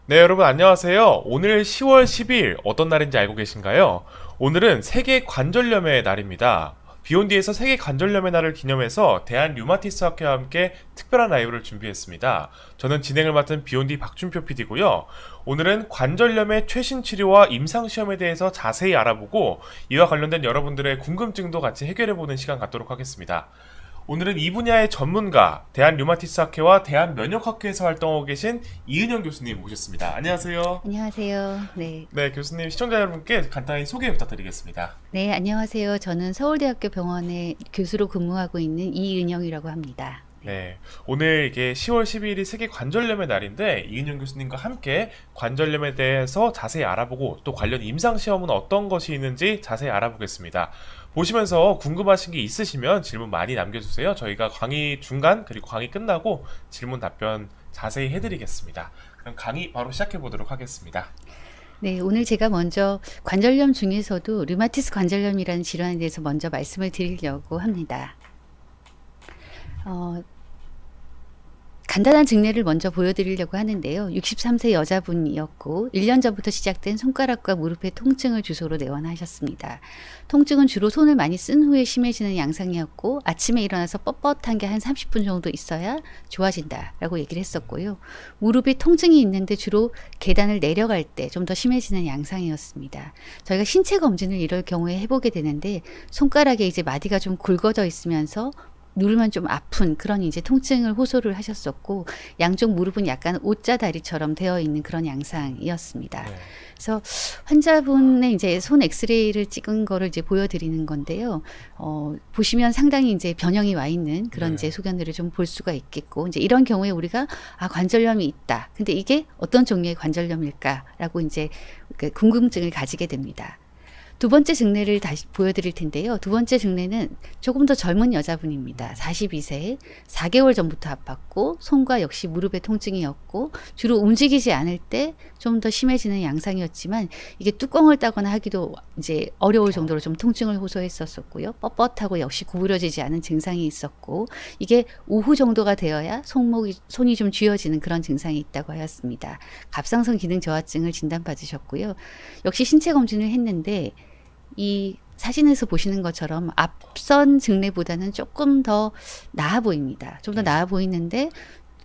네, 여러분 안녕하세요. 오늘 10월 10일 어떤 날인지 알고 계신가요? 오늘은 세계 관절염의 날입니다. 비욘디에서 세계 관절염의 날을 기념해서 대한 류마티스 학회와 함께 특별한 라이브를 준비했습니다. 저는 진행을 맡은 비욘디 박준표 PD고요. 오늘은 관절염의 최신 치료와 임상 시험에 대해서 자세히 알아보고 이와 관련된 여러분들의 궁금증도 같이 해결해보는 시간 갖도록 하겠습니다. 오늘은 이 분야의 전문가, 대한류마티스학회와 대한면역학회에서 활동하고 계신 이은영 교수님 모셨습니다. 안녕하세요. 안녕하세요. 네. 네, 교수님 시청자 여러분께 간단히 소개 부탁드리겠습니다. 네, 안녕하세요. 저는 서울대학교 병원에 교수로 근무하고 있는 이은영이라고 합니다. 네, 오늘 이게 10월 12일이 세계 관절염의 날인데 이은영 교수님과 함께 관절염에 대해서 자세히 알아보고 또 관련 임상 시험은 어떤 것이 있는지 자세히 알아보겠습니다. 보시면서 궁금하신 게 있으시면 질문 많이 남겨주세요. 저희가 강의 중간 그리고 강의 끝나고 질문 답변 자세히 해드리겠습니다. 그럼 강의 바로 시작해 보도록 하겠습니다. 네, 오늘 제가 먼저 관절염 중에서도 류마티스 관절염이라는 질환에 대해서 먼저 말씀을 드리려고 합니다. 간단한 증례를 먼저 보여드리려고 하는데요. 63세 여자분이었고 1년 전부터 시작된 손가락과 무릎의 통증을 주소로 내원하셨습니다. 통증은 주로 손을 많이 쓴 후에 심해지는 양상이었고 아침에 일어나서 뻣뻣한 게 한 30분 정도 있어야 좋아진다라고 얘기를 했었고요. 무릎에 통증이 있는데 주로 계단을 내려갈 때 좀 더 심해지는 양상이었습니다. 저희가 신체 검진을 이럴 경우에 해보게 되는데 손가락에 이제 마디가 좀 굵어져 있으면서 누르면 좀 아픈 그런 이제 통증을 호소를 하셨었고 양쪽 무릎은 약간 오자 다리처럼 되어 있는 그런 양상이었습니다. 네. 그래서 환자분의 이제 손 엑스레이를 찍은 거를 이제 보여드리는 건데요. 보시면 상당히 이제 변형이 와 있는 그런 네. 이제 소견들을 좀 볼 수가 있겠고 이제 이런 경우에 우리가 관절염이 있다. 근데 이게 어떤 종류의 관절염일까라고 이제 그 궁금증을 가지게 됩니다. 두 번째 증례를 다시 보여드릴 텐데요. 두 번째 증례는 조금 더 젊은 여자분입니다. 42세, 4개월 전부터 아팠고 손과 역시 무릎의 통증이었고 주로 움직이지 않을 때 좀 더 심해지는 양상이었지만 이게 뚜껑을 따거나 하기도 이제 어려울 정도로 좀 통증을 호소했었고요. 뻣뻣하고 역시 구부러지지 않은 증상이 있었고 이게 오후 정도가 되어야 손이 좀 쥐어지는 그런 증상이 있다고 하였습니다. 갑상선 기능 저하증을 진단받으셨고요. 역시 신체 검진을 했는데 이 사진에서 보시는 것처럼 앞선 증례보다는 조금 더 나아 보입니다. 좀 더 나아 보이는데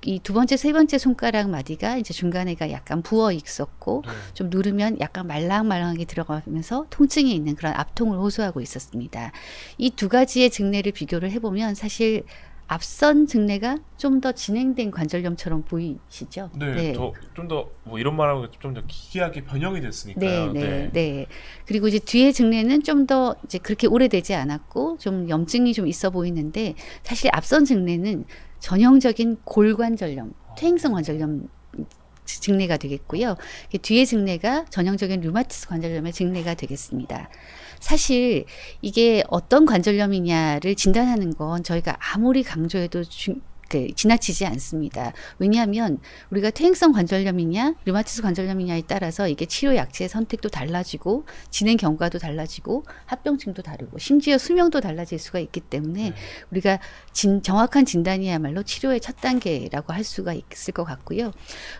이 두 번째, 세 번째 손가락 마디가 이제 중간에가 약간 부어 있었고 좀 누르면 약간 말랑말랑하게 들어가면서 통증이 있는 그런 압통을 호소하고 있었습니다. 이 두 가지의 증례를 비교를 해보면 사실 앞선 증례가 좀 더 진행된 관절염처럼 보이시죠? 네, 더 좀 더 뭐 이런 말하면 좀 더 기이하게 변형이 됐으니까요. 네. 그리고 이제 뒤에 증례는 좀 더 이제 그렇게 오래되지 않았고 좀 염증이 좀 있어 보이는데 사실 앞선 증례는 전형적인 골관절염, 퇴행성 관절염 증례가 되겠고요. 뒤에 증례가 전형적인 류마티스 관절염의 증례가 되겠습니다. 사실 이게 어떤 관절염이냐를 진단하는 건 저희가 아무리 강조해도 지나치지 않습니다. 왜냐하면 우리가 퇴행성 관절염이냐 류마티스 관절염이냐에 따라서 이게 치료 약제의 선택도 달라지고 진행 경과도 달라지고 합병증도 다르고 심지어 수명도 달라질 수가 있기 때문에 우리가 정확한 진단이야말로 치료의 첫 단계라고 할 수가 있을 것 같고요.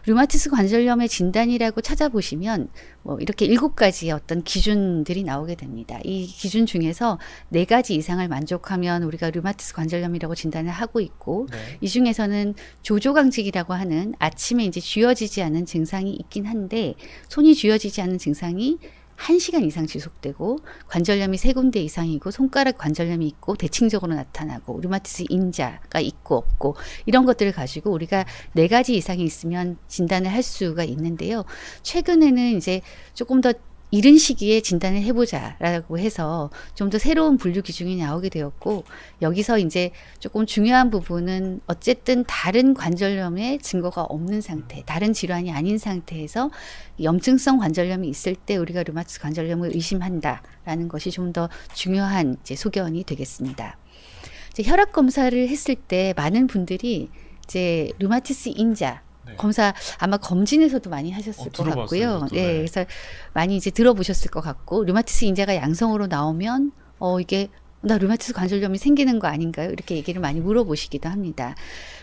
류마티스 관절염의 진단이라고 찾아보시면 뭐 이렇게 7가지의 어떤 기준들이 나오게 됩니다. 이 기준 중에서 4가지 이상을 만족하면 우리가 류마티스 관절염이라고 진단을 하고 있고 이 중에서는 조조강직이라고 하는 아침에 이제 쥐어지지 않은 증상이 있긴 한데 손이 쥐어지지 않는 증상이 1시간 이상 지속되고 관절염이 3군데 이상이고 손가락 관절염이 있고 대칭적으로 나타나고 류마티스 인자가 있고 없고 이런 것들을 가지고 우리가 4가지 이상이 있으면 진단을 할 수가 있는데요. 최근에는 이제 조금 더 이른 시기에 진단을 해보자라고 해서 좀 더 새로운 분류 기준이 나오게 되었고 여기서 이제 조금 중요한 부분은 어쨌든 다른 관절염의 증거가 없는 상태, 다른 질환이 아닌 상태에서 염증성 관절염이 있을 때 우리가 류마티스 관절염을 의심한다라는 것이 좀 더 중요한 이제 소견이 되겠습니다. 이제 혈압 검사를 했을 때 많은 분들이 이제 류마티스 인자 검사 아마 검진에서도 많이 하셨을 것 같고요. 네. 그래서 많이 이제 들어보셨을 것 같고 류마티스 인자가 양성으로 나오면 이게 나 류마티스 관절염이 생기는 거 아닌가요? 이렇게 얘기를 많이 물어보시기도 합니다.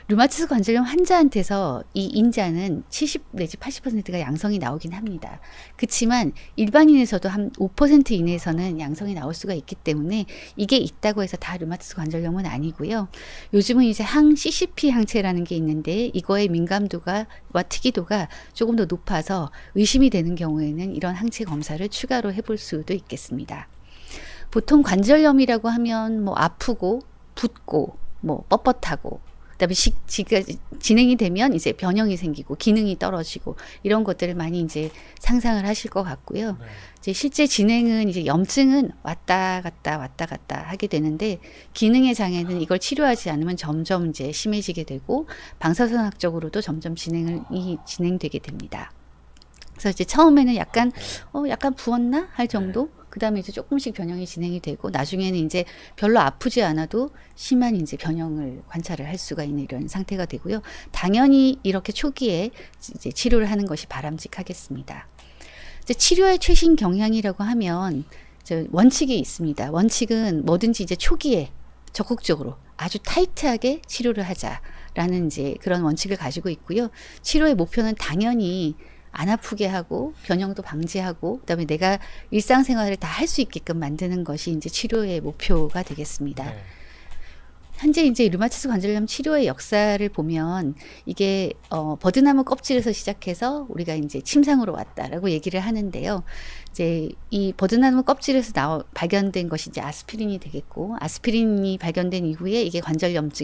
류마티스 관절염 환자한테서 이 인자는 70 내지 80%가 양성이 나오긴 합니다. 그렇지만 일반인에서도 한 5% 이내에서는 양성이 나올 수가 있기 때문에 이게 있다고 해서 다 류마티스 관절염은 아니고요. 요즘은 이제 항 CCP 항체라는 게 있는데 이거의 민감도와 특이도가 조금 더 높아서 의심이 되는 경우에는 이런 항체 검사를 추가로 해볼 수도 있겠습니다. 보통 관절염이라고 하면 뭐 아프고 붓고 뭐 뻣뻣하고 그다음에 진행이 되면 이제 변형이 생기고 기능이 떨어지고 이런 것들을 많이 이제 상상을 하실 것 같고요. 네. 이제 실제 진행은 이제 염증은 왔다 갔다 하게 되는데 기능의 장애는 이걸 치료하지 않으면 점점 이제 심해지게 되고 방사선학적으로도 점점 진행되게 됩니다. 그래서 이제 처음에는 약간 부었나 할 정도. 그다음에 이제 조금씩 변형이 진행이 되고 나중에는 이제 별로 아프지 않아도 심한 이제 변형을 관찰을 할 수가 있는 이런 상태가 되고요. 당연히 이렇게 초기에 이제 치료를 하는 것이 바람직하겠습니다. 이제 치료의 최신 경향이라고 하면 이제 원칙이 있습니다. 원칙은 뭐든지 이제 초기에 적극적으로 아주 타이트하게 치료를 하자라는 이제 그런 원칙을 가지고 있고요. 치료의 목표는 당연히 안 아프게 하고 변형도 방지하고 그다음에 내가 일상생활을 다 할 수 있게끔 만드는 것이 이제 치료의 목표가 되겠습니다. 네. 현재 이제 류마티스 관절염 치료의 역사를 보면 이게 버드나무 껍질에서 시작해서 우리가 이제 침상으로 왔다라고 얘기를 하는데요. 이제 이 버드나무 껍질에서 발견된 것이 이제 아스피린이 되겠고 아스피린이 발견된 이후에 이게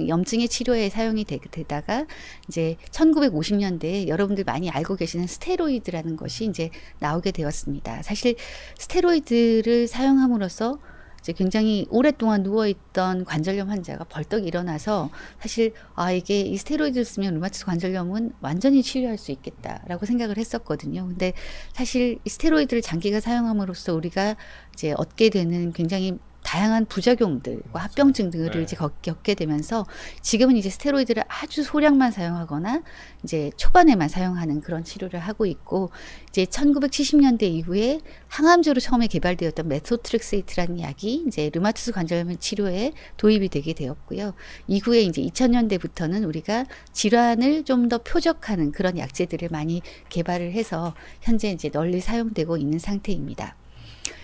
염증의 치료에 사용이 되다가 이제 1950년대에 여러분들 많이 알고 계시는 스테로이드라는 것이 이제 나오게 되었습니다. 사실 스테로이드를 사용함으로써 이제 굉장히 오랫동안 누워있던 관절염 환자가 벌떡 일어나서 사실 이게 이 스테로이드를 쓰면 류마티스 관절염은 완전히 치료할 수 있겠다라고 생각을 했었거든요. 근데 사실 이 스테로이드를 장기간 사용함으로써 우리가 이제 얻게 되는 굉장히 다양한 부작용들과 합병증 등을 네. 이제 겪게 되면서 지금은 이제 스테로이드를 아주 소량만 사용하거나 이제 초반에만 사용하는 그런 치료를 하고 있고 이제 1970년대 이후에 항암제로 처음에 개발되었던 메토트렉세이트라는 약이 이제 류마티스 관절염 치료에 도입이 되게 되었고요. 이후에 이제 2000년대부터는 우리가 질환을 좀 더 표적하는 그런 약제들을 많이 개발을 해서 현재 이제 널리 사용되고 있는 상태입니다.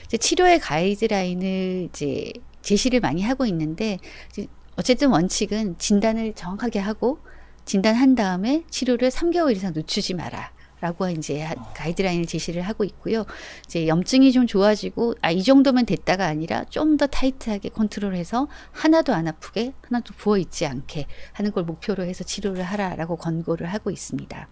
이제 치료의 가이드라인을 이제 제시를 많이 하고 있는데 어쨌든 원칙은 진단을 정확하게 하고 진단한 다음에 치료를 3개월 이상 늦추지 마라. 라고 이제 가이드라인을 제시를 하고 있고요. 이제 염증이 좀 좋아지고 이 정도면 됐다가 아니라 좀 더 타이트하게 컨트롤해서 하나도 안 아프게 하나도 부어 있지 않게 하는 걸 목표로 해서 치료를 하라라고 권고를 하고 있습니다.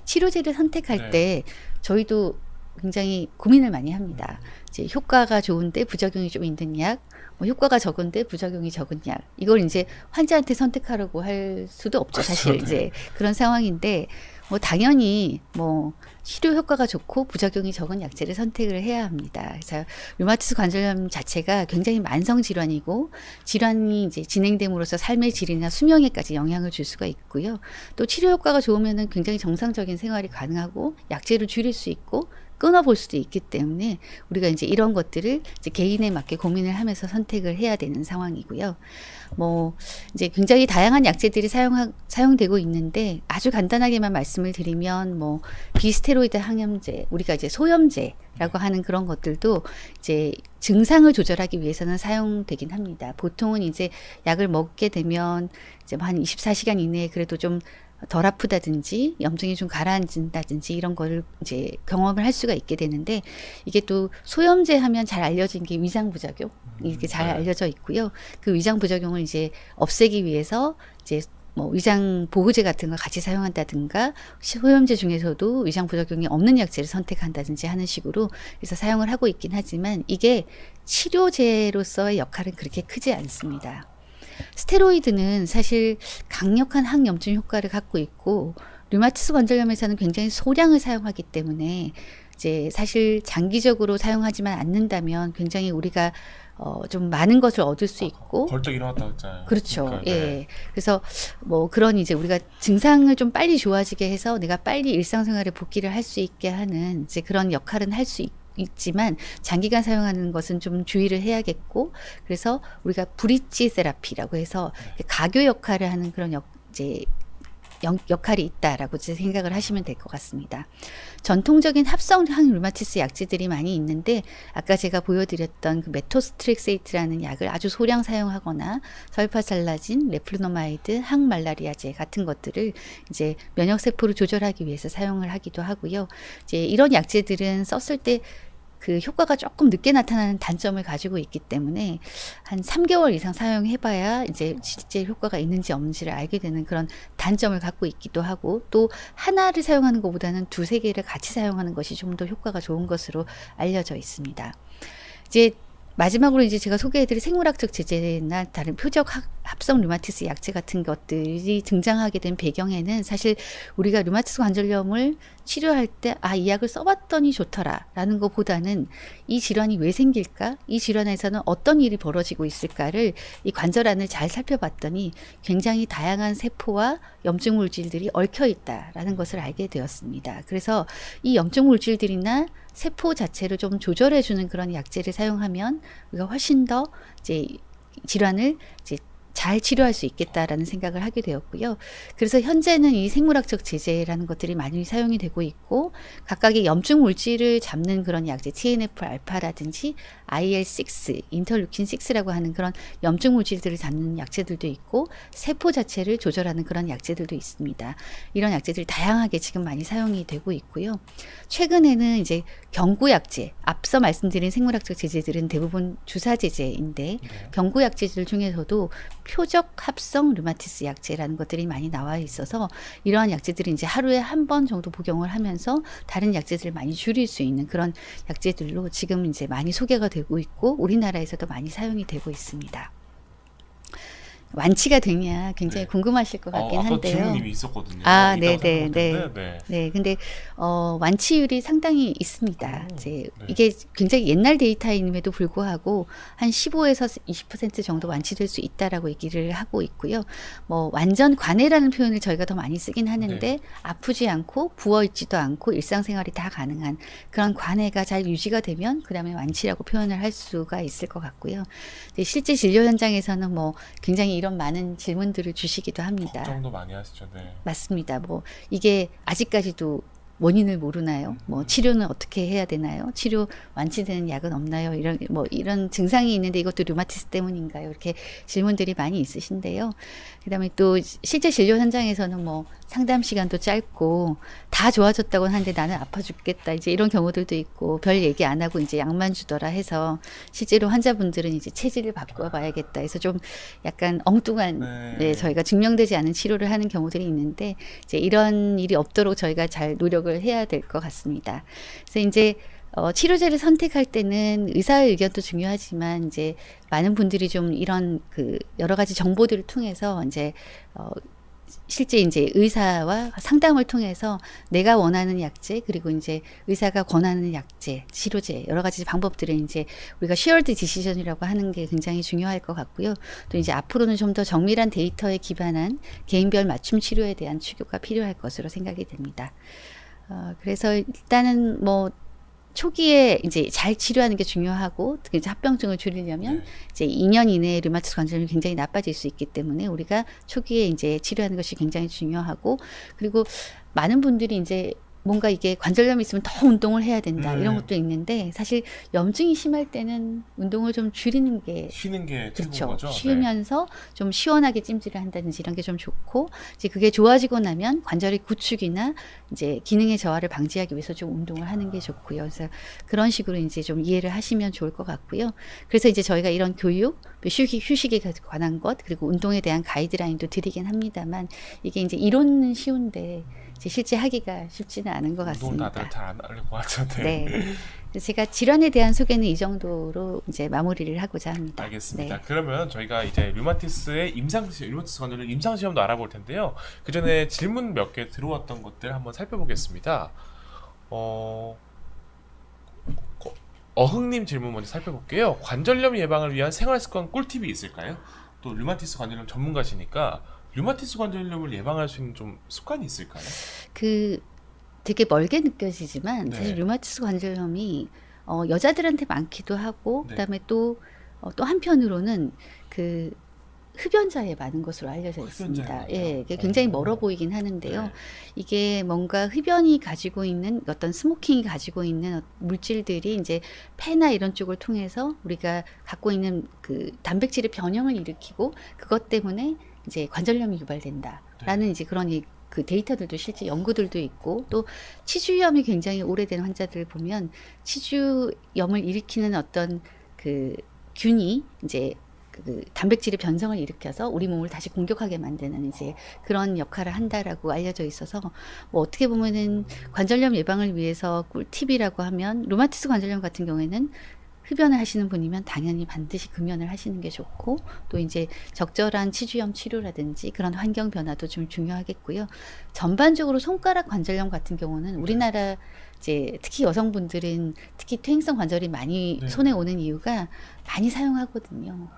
치료제를 선택할 때 저희도 굉장히 고민을 많이 합니다. 이제 효과가 좋은데 부작용이 좀 있는 약, 뭐 효과가 적은데 부작용이 적은 약. 이걸 이제 환자한테 선택하라고 할 수도 없죠. 사실 이제 그런 상황인데 뭐 당연히 뭐 치료 효과가 좋고 부작용이 적은 약제를 선택을 해야 합니다. 그래서 류마티스 관절염 자체가 굉장히 만성 질환이고 질환이 이제 진행됨으로써 삶의 질이나 수명에까지 영향을 줄 수가 있고요. 또 치료 효과가 좋으면은 굉장히 정상적인 생활이 가능하고 약제를 줄일 수 있고 끊어볼 수도 있기 때문에 우리가 이제 이런 것들을 이제 개인에 맞게 고민을 하면서 선택을 해야 되는 상황이고요. 뭐 이제 굉장히 다양한 약제들이 사용되고 있는데 아주 간단하게만 말씀을 드리면 뭐 비스테로이드 항염제, 우리가 이제 소염제라고 하는 그런 것들도 이제 증상을 조절하기 위해서는 사용되긴 합니다. 보통은 이제 약을 먹게 되면 이제 한 24시간 이내에 그래도 좀 덜 아프다든지 염증이 좀 가라앉는다든지 이런 거를 이제 경험을 할 수가 있게 되는데 이게 또 소염제 하면 잘 알려진 게 위장부작용 이게 잘 알려져 있고요. 그 위장부작용을 이제 없애기 위해서 이제 뭐 위장 보호제 같은 걸 같이 사용한다든가 소염제 중에서도 위장 부작용이 없는 약제를 선택한다든지 하는 식으로 해서 사용을 하고 있긴 하지만 이게 치료제로서의 역할은 그렇게 크지 않습니다. 스테로이드는 사실 강력한 항염증 효과를 갖고 있고 류마티스 관절염에서는 굉장히 소량을 사용하기 때문에 이제 사실 장기적으로 사용하지만 않는다면 굉장히 우리가 좀 많은 것을 얻을 수 있고 벌떡 일어났다고 했잖아요. 그렇죠. 그러니까, 예. 그래서 뭐 그런 이제 우리가 증상을 좀 빨리 좋아지게 해서 내가 빨리 일상생활에 복귀를 할 수 있게 하는 이제 그런 역할은 할 수 있지만 장기간 사용하는 것은 좀 주의를 해야겠고, 그래서 우리가 브릿지 세라피라고 해서 가교 역할을 하는 그런 역할이 있다라고 생각을 하시면 될 것 같습니다. 전통적인 합성형 류마티스 약제들이 많이 있는데, 아까 제가 보여드렸던 그 메토스트렉세이트라는 약을 아주 소량 사용하거나 설파살라진, 레플루노마이드, 항말라리아제 같은 것들을 이제 면역 세포를 조절하기 위해서 사용을 하기도 하고요. 이제 이런 약제들은 썼을 때 그 효과가 조금 늦게 나타나는 단점을 가지고 있기 때문에 한 3개월 이상 사용해봐야 이제 실제 효과가 있는지 없는지를 알게 되는 그런 단점을 갖고 있기도 하고, 또 하나를 사용하는 것보다는 두세 개를 같이 사용하는 것이 좀 더 효과가 좋은 것으로 알려져 있습니다. 이제 마지막으로 이제 제가 소개해드릴 생물학적 제제나 다른 표적 합성 류마티스 약제 같은 것들이 등장하게 된 배경에는 사실 우리가 류마티스 관절염을 치료할 때 이 약을 써봤더니 좋더라 라는 것보다는 이 질환이 왜 생길까? 이 질환에서는 어떤 일이 벌어지고 있을까를 이 관절안을 잘 살펴봤더니 굉장히 다양한 세포와 염증 물질들이 얽혀 있다라는 것을 알게 되었습니다. 그래서 이 염증 물질들이나 세포 자체를 좀 조절해주는 그런 약제를 사용하면 우리가 훨씬 더 이제 질환을 이제 잘 치료할 수 있겠다라는 생각을 하게 되었고요. 그래서 현재는 이 생물학적 제제라는 것들이 많이 사용이 되고 있고, 각각의 염증 물질을 잡는 그런 약제, TNF-알파라든지 IL-6, 인터루킨-6라고 하는 그런 염증 물질들을 잡는 약제들도 있고, 세포 자체를 조절하는 그런 약제들도 있습니다. 이런 약제들이 다양하게 지금 많이 사용이 되고 있고요. 최근에는 이제 경구 약제, 앞서 말씀드린 생물학적 제제들은 대부분 주사 제제인데, 경구 약제들 중에서도 표적 합성 류마티스 약제라는 것들이 많이 나와 있어서 이러한 약제들이 이제 하루에 한 번 정도 복용을 하면서 다른 약제들을 많이 줄일 수 있는 그런 약제들로 지금 이제 많이 소개가 되고 있고, 우리나라에서도 많이 사용이 되고 있습니다. 완치가 되냐 굉장히 궁금하실 것 같긴 아까 한데요. 질문이 있었거든요. 네. 근데 완치율이 상당히 있습니다. 이제 네. 이게 굉장히 옛날 데이터임에도 불구하고 한 15에서 20% 정도 완치될 수 있다라고 얘기를 하고 있고요. 뭐 완전 관해라는 표현을 저희가 더 많이 쓰긴 하는데, 네. 아프지 않고 부어 있지도 않고 일상생활이 다 가능한 그런 관해가 잘 유지가 되면 그다음에 완치라고 표현을 할 수가 있을 것 같고요. 근데 실제 진료 현장에서는 뭐 굉장히 이런 많은 질문들을 주시기도 합니다. 걱정도 많이 하시죠. 네. 맞습니다. 뭐 이게 아직까지도 원인을 모르나요? 뭐 치료는 어떻게 해야 되나요? 치료 완치되는 약은 없나요? 이런 증상이 있는데 이것도 류마티스 때문인가요? 이렇게 질문들이 많이 있으신데요. 그다음에 또 실제 진료 현장에서는 뭐 상담 시간도 짧고 다 좋아졌다고 하는데 나는 아파 죽겠다, 이제 이런 경우들도 있고, 별 얘기 안 하고 이제 약만 주더라 해서 실제로 환자분들은 이제 체질을 바꿔봐야겠다 해서 좀 약간 엉뚱한 저희가 증명되지 않은 치료를 하는 경우들이 있는데, 이제 이런 일이 없도록 저희가 잘 노력을 해야 될 것 같습니다. 그래서 이제 치료제를 선택할 때는 의사의 의견도 중요하지만 이제 많은 분들이 좀 이런 그 여러 가지 정보들을 통해서 이제 실제 이제 의사와 상담을 통해서 내가 원하는 약제, 그리고 이제 의사가 권하는 약제, 치료제, 여러 가지 방법들을 이제 우리가 shared decision이라고 하는 게 굉장히 중요할 것 같고요. 또 이제 앞으로는 좀 더 정밀한 데이터에 기반한 개인별 맞춤 치료에 대한 추구가 필요할 것으로 생각이 됩니다. 그래서 일단은 뭐 초기에 이제 잘 치료하는 게 중요하고, 특히 이제 합병증을 줄이려면 이제 2년 이내에 류마티스 관절염이 굉장히 나빠질 수 있기 때문에 우리가 초기에 이제 치료하는 것이 굉장히 중요하고, 그리고 많은 분들이 이제 뭔가 이게 관절염이 있으면 더 운동을 해야 된다 이런 것도 있는데, 사실 염증이 심할 때는 운동을 좀 줄이는 게 쉬는 게 그렇죠. 최고인 거죠. 쉬면서 좀 시원하게 찜질을 한다든지 이런 게 좀 좋고, 이제 그게 좋아지고 나면 관절의 구축이나 이제 기능의 저하를 방지하기 위해서 좀 운동을 하는 게 좋고요. 그래서 그런 식으로 이제 좀 이해를 하시면 좋을 것 같고요. 그래서 이제 저희가 이런 교육, 휴식에 관한 것, 그리고 운동에 대한 가이드라인도 드리긴 합니다만, 이게 이제 이론은 쉬운데 이제 실제 하기가 쉽지는 않은 것 운동 같습니다. 다들 잘 안 하려고 하죠. 네. 그래서 제가 질환에 대한 소개는 이 정도로 이제 마무리를 하고자 합니다. 알겠습니다. 네. 그러면 저희가 이제 류마티스 관절염 임상시험도 알아볼 텐데요. 그 전에 질문 몇 개 들어왔던 것들 한번 살펴보겠습니다. 어흥님 질문 먼저 살펴볼게요. 관절염 예방을 위한 생활습관 꿀팁이 있을까요? 또 류마티스 관절염 전문가시니까 류마티스 관절염을 예방할 수 있는 좀 습관이 있을까요? 그 되게 멀게 느껴지지만 네. 사실 류마티스 관절염이 여자들한테 많기도 하고 네. 그다음에 또 한편으로는 그 흡연자에 많은 것으로 알려져 흡연자에 있습니다. 많아요? 예, 이게 굉장히 오. 멀어 보이긴 하는데요. 네. 이게 뭔가 흡연이 가지고 있는 어떤 스모킹이 가지고 있는 물질들이 이제 폐나 이런 쪽을 통해서 우리가 갖고 있는 그 단백질의 변형을 일으키고 그것 때문에 이제 관절염이 유발된다라는 네. 이제 그런 그 데이터들도 실제 연구들도 있고 또 치주염이 굉장히 오래된 환자들을 보면 치주염을 일으키는 어떤 그 균이 이제 그 단백질의 변성을 일으켜서 우리 몸을 다시 공격하게 만드는 이제 그런 역할을 한다라고 알려져 있어서 뭐 어떻게 보면은 관절염 예방을 위해서 꿀팁이라고 하면 루마티스 관절염 같은 경우에는 흡연을 하시는 분이면 당연히 반드시 금연을 하시는 게 좋고 또 이제 적절한 치주염 치료라든지 그런 환경 변화도 좀 중요하겠고요. 전반적으로 손가락 관절염 같은 경우는 우리나라 이제 특히 여성분들은 특히 퇴행성 관절이 많이 네. 손에 오는 이유가 많이 사용하거든요.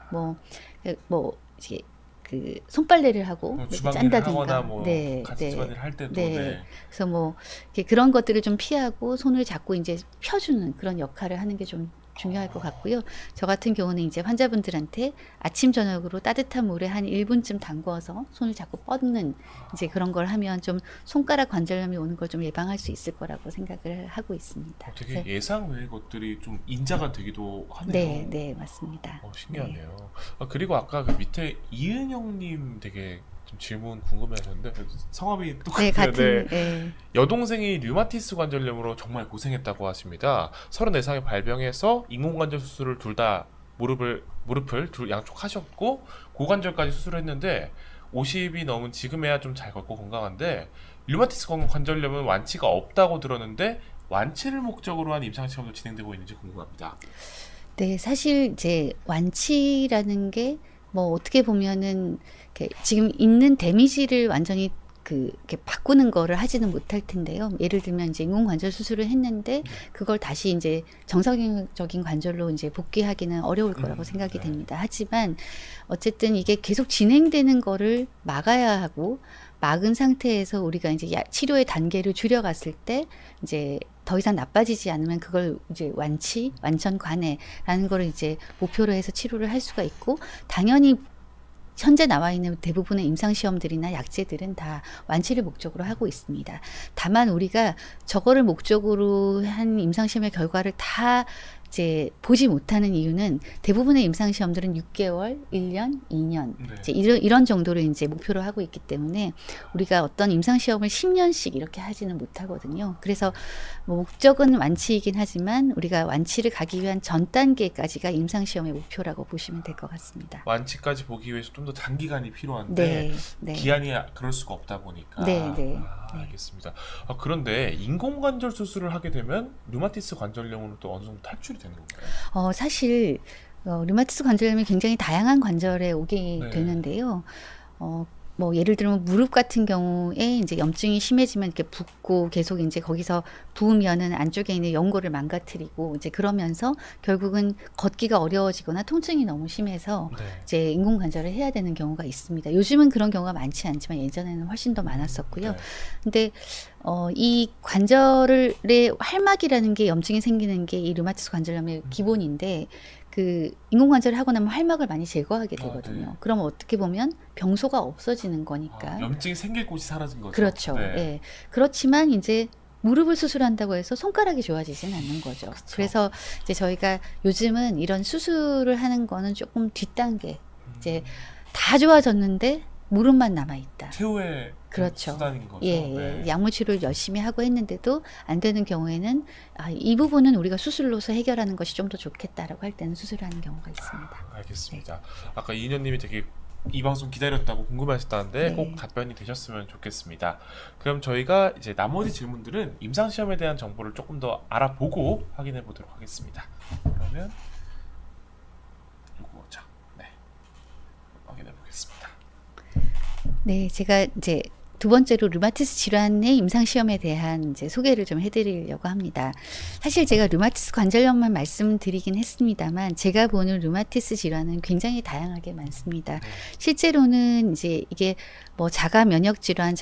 뭐 이제 그 손빨래를 하고 뭐 이렇게 주방일을 하거나 뭐 네, 같이 네. 집안일 할 때도 네. 네. 그래서 뭐 이렇게 그런 것들을 좀 피하고 손을 잡고 이제 펴주는 그런 역할을 하는 게 좀 중요할 것 같고요. 저 같은 경우는 이제 환자분들한테 아침 저녁으로 따뜻한 물에 한 1분쯤 담궈서 손을 자꾸 뻗는 이제 그런 걸 하면 좀 손가락 관절염이 오는 걸 좀 예방할 수 있을 거라고 생각을 하고 있습니다. 되게 그래서 예상 외의 것들이 좀 인자가 되기도 하네요. 네, 네, 맞습니다. 신기하네요. 그리고 아까 그 밑에 이은영님 되게 좀 질문 궁금해하셨는데 성함이 똑같아요. 네, 같은 네. 여동생이 류마티스 관절염으로 정말 고생했다고 하십니다. 34상에 발병해서 인공관절 수술을 둘 다 무릎을 둘 양쪽 하셨고 고관절까지 수술을 했는데 50이 넘은 지금에야 좀 잘 걷고 건강한데 류마티스 관절염은 완치가 없다고 들었는데 완치를 목적으로 한 임상 시험도 진행되고 있는지 궁금합니다. 네, 사실 이제 완치라는 게 뭐 어떻게 보면은 이렇게 지금 있는 데미지를 완전히 이렇게 바꾸는 거를 하지는 못할 텐데요. 예를 들면 이제 인공관절 수술을 했는데 그걸 다시 이제 정상적인 관절로 이제 복귀하기는 어려울 거라고 생각이 네. 됩니다. 하지만 어쨌든 이게 계속 진행되는 거를 막아야 하고 막은 상태에서 우리가 이제 치료의 단계를 줄여갔을 때 이제 더 이상 나빠지지 않으면 그걸 이제 완전 관해라는 거를 이제 목표로 해서 치료를 할 수가 있고 당연히 현재 나와 있는 대부분의 임상시험들이나 약제들은 다 완치를 목적으로 하고 있습니다. 다만 우리가 저거를 목적으로 한 임상시험의 결과를 다 이제 보지 못하는 이유는 대부분의 임상시험들은 6개월, 1년, 2년 네. 이제 이런 정도를 이제 목표로 하고 있기 때문에 우리가 어떤 임상시험을 10년씩 이렇게 하지는 못하거든요. 그래서 뭐 목적은 완치이긴 하지만 우리가 완치를 가기 위한 전 단계까지가 임상시험의 목표라고 보시면 될 것 같습니다. 완치까지 보기 위해서 좀 더 단기간이 필요한데 네, 네. 기한이 그럴 수가 없다 보니까 네, 네. 네. 알겠습니다. 그런데 인공관절 수술을 하게 되면 류마티스 관절염으로 또 어느 정도 탈출이 되는 건가요? 사실 류마티스 관절염이 굉장히 다양한 관절에 오게 네. 되는데요. 뭐 예를 들면 무릎 같은 경우에 이제 염증이 심해지면 이렇게 붓고 계속 이제 거기서 부으면은 안쪽에 있는 연골을 망가뜨리고 이제 그러면서 결국은 걷기가 어려워지거나 통증이 너무 심해서 네. 이제 인공관절을 해야 되는 경우가 있습니다. 요즘은 그런 경우가 많지 않지만 예전에는 훨씬 더 많았었고요. 네. 근데 이 관절의 활막이라는 게 염증이 생기는 게 이 류마티스 관절염의 기본인데 그 인공관절을 하고 나면 활막을 많이 제거하게 되거든요. 네. 그러면 어떻게 보면 병소가 없어지는 거니까. 염증이 생길 곳이 사라진 거죠. 그렇죠. 네. 예. 그렇지만 이제 무릎을 수술한다고 해서 손가락이 좋아지진 않는 거죠. 그쵸. 그래서 이제 저희가 요즘은 이런 수술을 하는 거는 조금 뒷단계. 이제 다 좋아졌는데 무릎만 남아 있다. 최후의 그렇죠. 수단인 거죠. 예, 네. 약물 치료를 열심히 하고 했는데도 안 되는 경우에는 이 부분은 우리가 수술로서 해결하는 것이 좀 더 좋겠다라고 할 때는 수술하는 경우가 있습니다. 알겠습니다. 아까 이인현님이 되게 이 방송 기다렸다고 궁금하셨다는데 네. 꼭 답변이 되셨으면 좋겠습니다. 그럼 저희가 이제 나머지 질문들은 임상 시험에 대한 정보를 조금 더 알아보고 확인해 보도록 하겠습니다. 그러면 요거죠. 네, 확인해 보겠습니다. 네, 제가 이제 두 번째로 류마티스 질환의 임상 시험에 대한 이제 소개를 좀 해드리려고 합니다. 사실 제가 류마티스 관절염만 말씀드리긴 했습니다만 제가 보는 류마티스 질환은 굉장히 다양하게 많습니다. 실제로는 이제 이게 뭐 자가 면역 질환,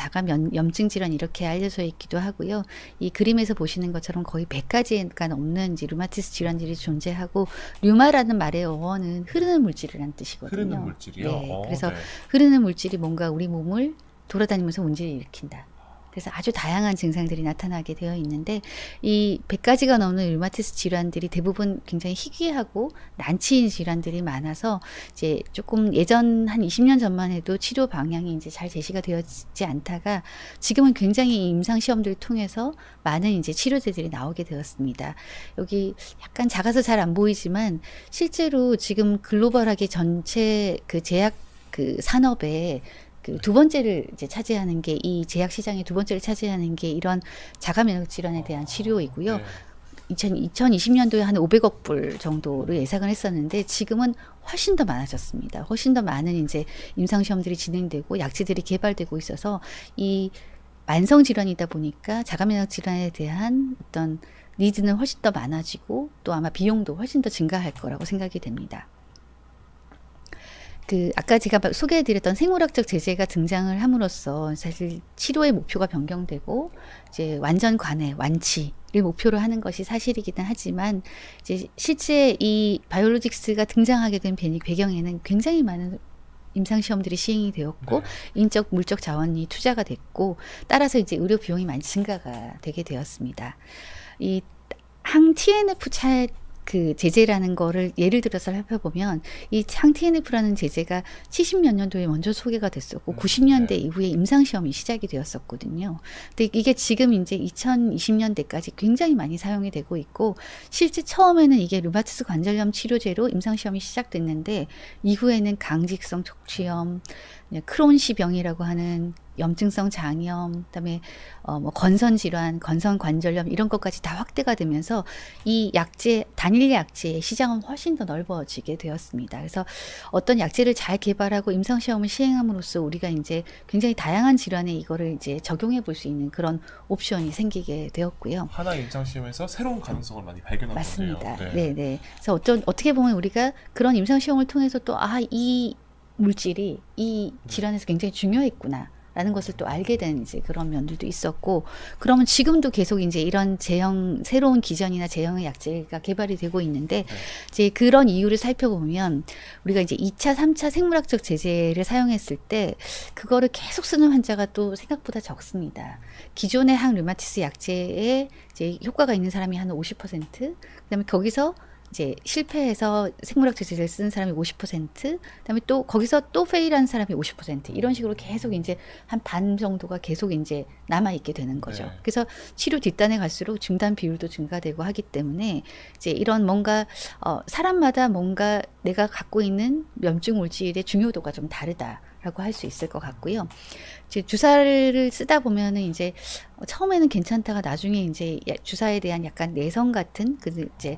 염증 질환 이렇게 알려져 있기도 하고요. 이 그림에서 보시는 것처럼 거의 100가지가 넘는 이제 류마티스 질환들이 존재하고 류마라는 말의 어원은 흐르는 물질이라는 뜻이거든요. 흐르는 물질이요? 네, 그래서 네. 흐르는 물질이 뭔가 우리 몸을 돌아다니면서 문제를 일으킨다. 그래서 아주 다양한 증상들이 나타나게 되어 있는데 이 100가지가 넘는 류마티스 질환들이 대부분 굉장히 희귀하고 난치인 질환들이 많아서 이제 조금 예전 한 20년 전만 해도 치료 방향이 이제 잘 제시가 되어지지 않다가 지금은 굉장히 이 임상 시험들을 통해서 많은 이제 치료제들이 나오게 되었습니다. 여기 약간 작아서 잘 안 보이지만 실제로 지금 글로벌하게 전체 그 제약 그 산업에 그 두 번째를 이제 차지하는 게 이 제약 시장의 두 번째를 차지하는 게 이런 자가 면역 질환에 대한 치료이고요. 네. 2020년도에 한 500억 불 정도로 예상을 했었는데 지금은 훨씬 더 많아졌습니다. 훨씬 더 많은 이제 임상 시험들이 진행되고 약제들이 개발되고 있어서 이 만성 질환이다 보니까 자가 면역 질환에 대한 어떤 니즈는 훨씬 더 많아지고 또 아마 비용도 훨씬 더 증가할 거라고 생각이 됩니다. 그 아까 제가 소개해드렸던 생물학적 제재가 등장을 함으로써 사실 치료의 목표가 변경되고 이제 완전 관해, 완치를 목표로 하는 것이 사실이기는 하지만 이제 실제 이 바이오로직스가 등장하게 된 배경에는 굉장히 많은 임상 시험들이 시행이 되었고 네. 인적 물적 자원이 투자가 됐고 따라서 이제 의료 비용이 많이 증가가 되게 되었습니다. 이 항 TNF 그 제재라는 거를 예를 들어서 살펴보면 이 항 TNF라는 제재가 70몇 년도에 먼저 소개가 됐었고 90년대 네. 이후에 임상 시험이 시작이 되었었거든요. 근데 이게 지금 이제 2020년대까지 굉장히 많이 사용이 되고 있고 실제 처음에는 이게 류마티스 관절염 치료제로 임상 시험이 시작됐는데 이후에는 강직성 척추염, 크론시 병이라고 하는 염증성 장염, 그다음에 뭐 건선 질환, 건선 관절염 이런 것까지 다 확대가 되면서 이 약제 단일 약제의 시장은 훨씬 더 넓어지게 되었습니다. 그래서 어떤 약제를 잘 개발하고 임상 시험을 시행함으로써 우리가 이제 굉장히 다양한 질환에 이거를 이제 적용해 볼 수 있는 그런 옵션이 생기게 되었고요. 하나 임상 시험에서 새로운 가능성을 많이 발견한 맞습니다. 거네요. 네, 네. 그래서 어떻게 보면 우리가 그런 임상 시험을 통해서 또 이 물질이 이 질환에서 굉장히 중요했구나. 라는 것을 또 알게 된 이제 그런 면들도 있었고, 그러면 지금도 계속 이제 이런 새로운 기전이나 제형의 약제가 개발이 되고 있는데, 이제 그런 이유를 살펴보면, 우리가 이제 2차, 3차 생물학적 제재를 사용했을 때, 그거를 계속 쓰는 환자가 또 생각보다 적습니다. 기존의 항 류마티스 약제에 이제 효과가 있는 사람이 한 50%, 그 다음에 거기서 이제 실패해서 생물학 제재를 쓰는 사람이 50%, 그다음에 또 거기서 또 페일한 사람이 50% 이런 식으로 계속 이제 한 반 정도가 계속 이제 남아 있게 되는 거죠. 네. 그래서 치료 뒷단에 갈수록 중단 비율도 증가되고 하기 때문에 이제 이런 뭔가 사람마다 뭔가 내가 갖고 있는 염증 물질의 중요도가 좀 다르다라고 할 수 있을 것 같고요. 이제 주사를 쓰다 보면은 이제 처음에는 괜찮다가 나중에 이제 주사에 대한 약간 내성 같은 이제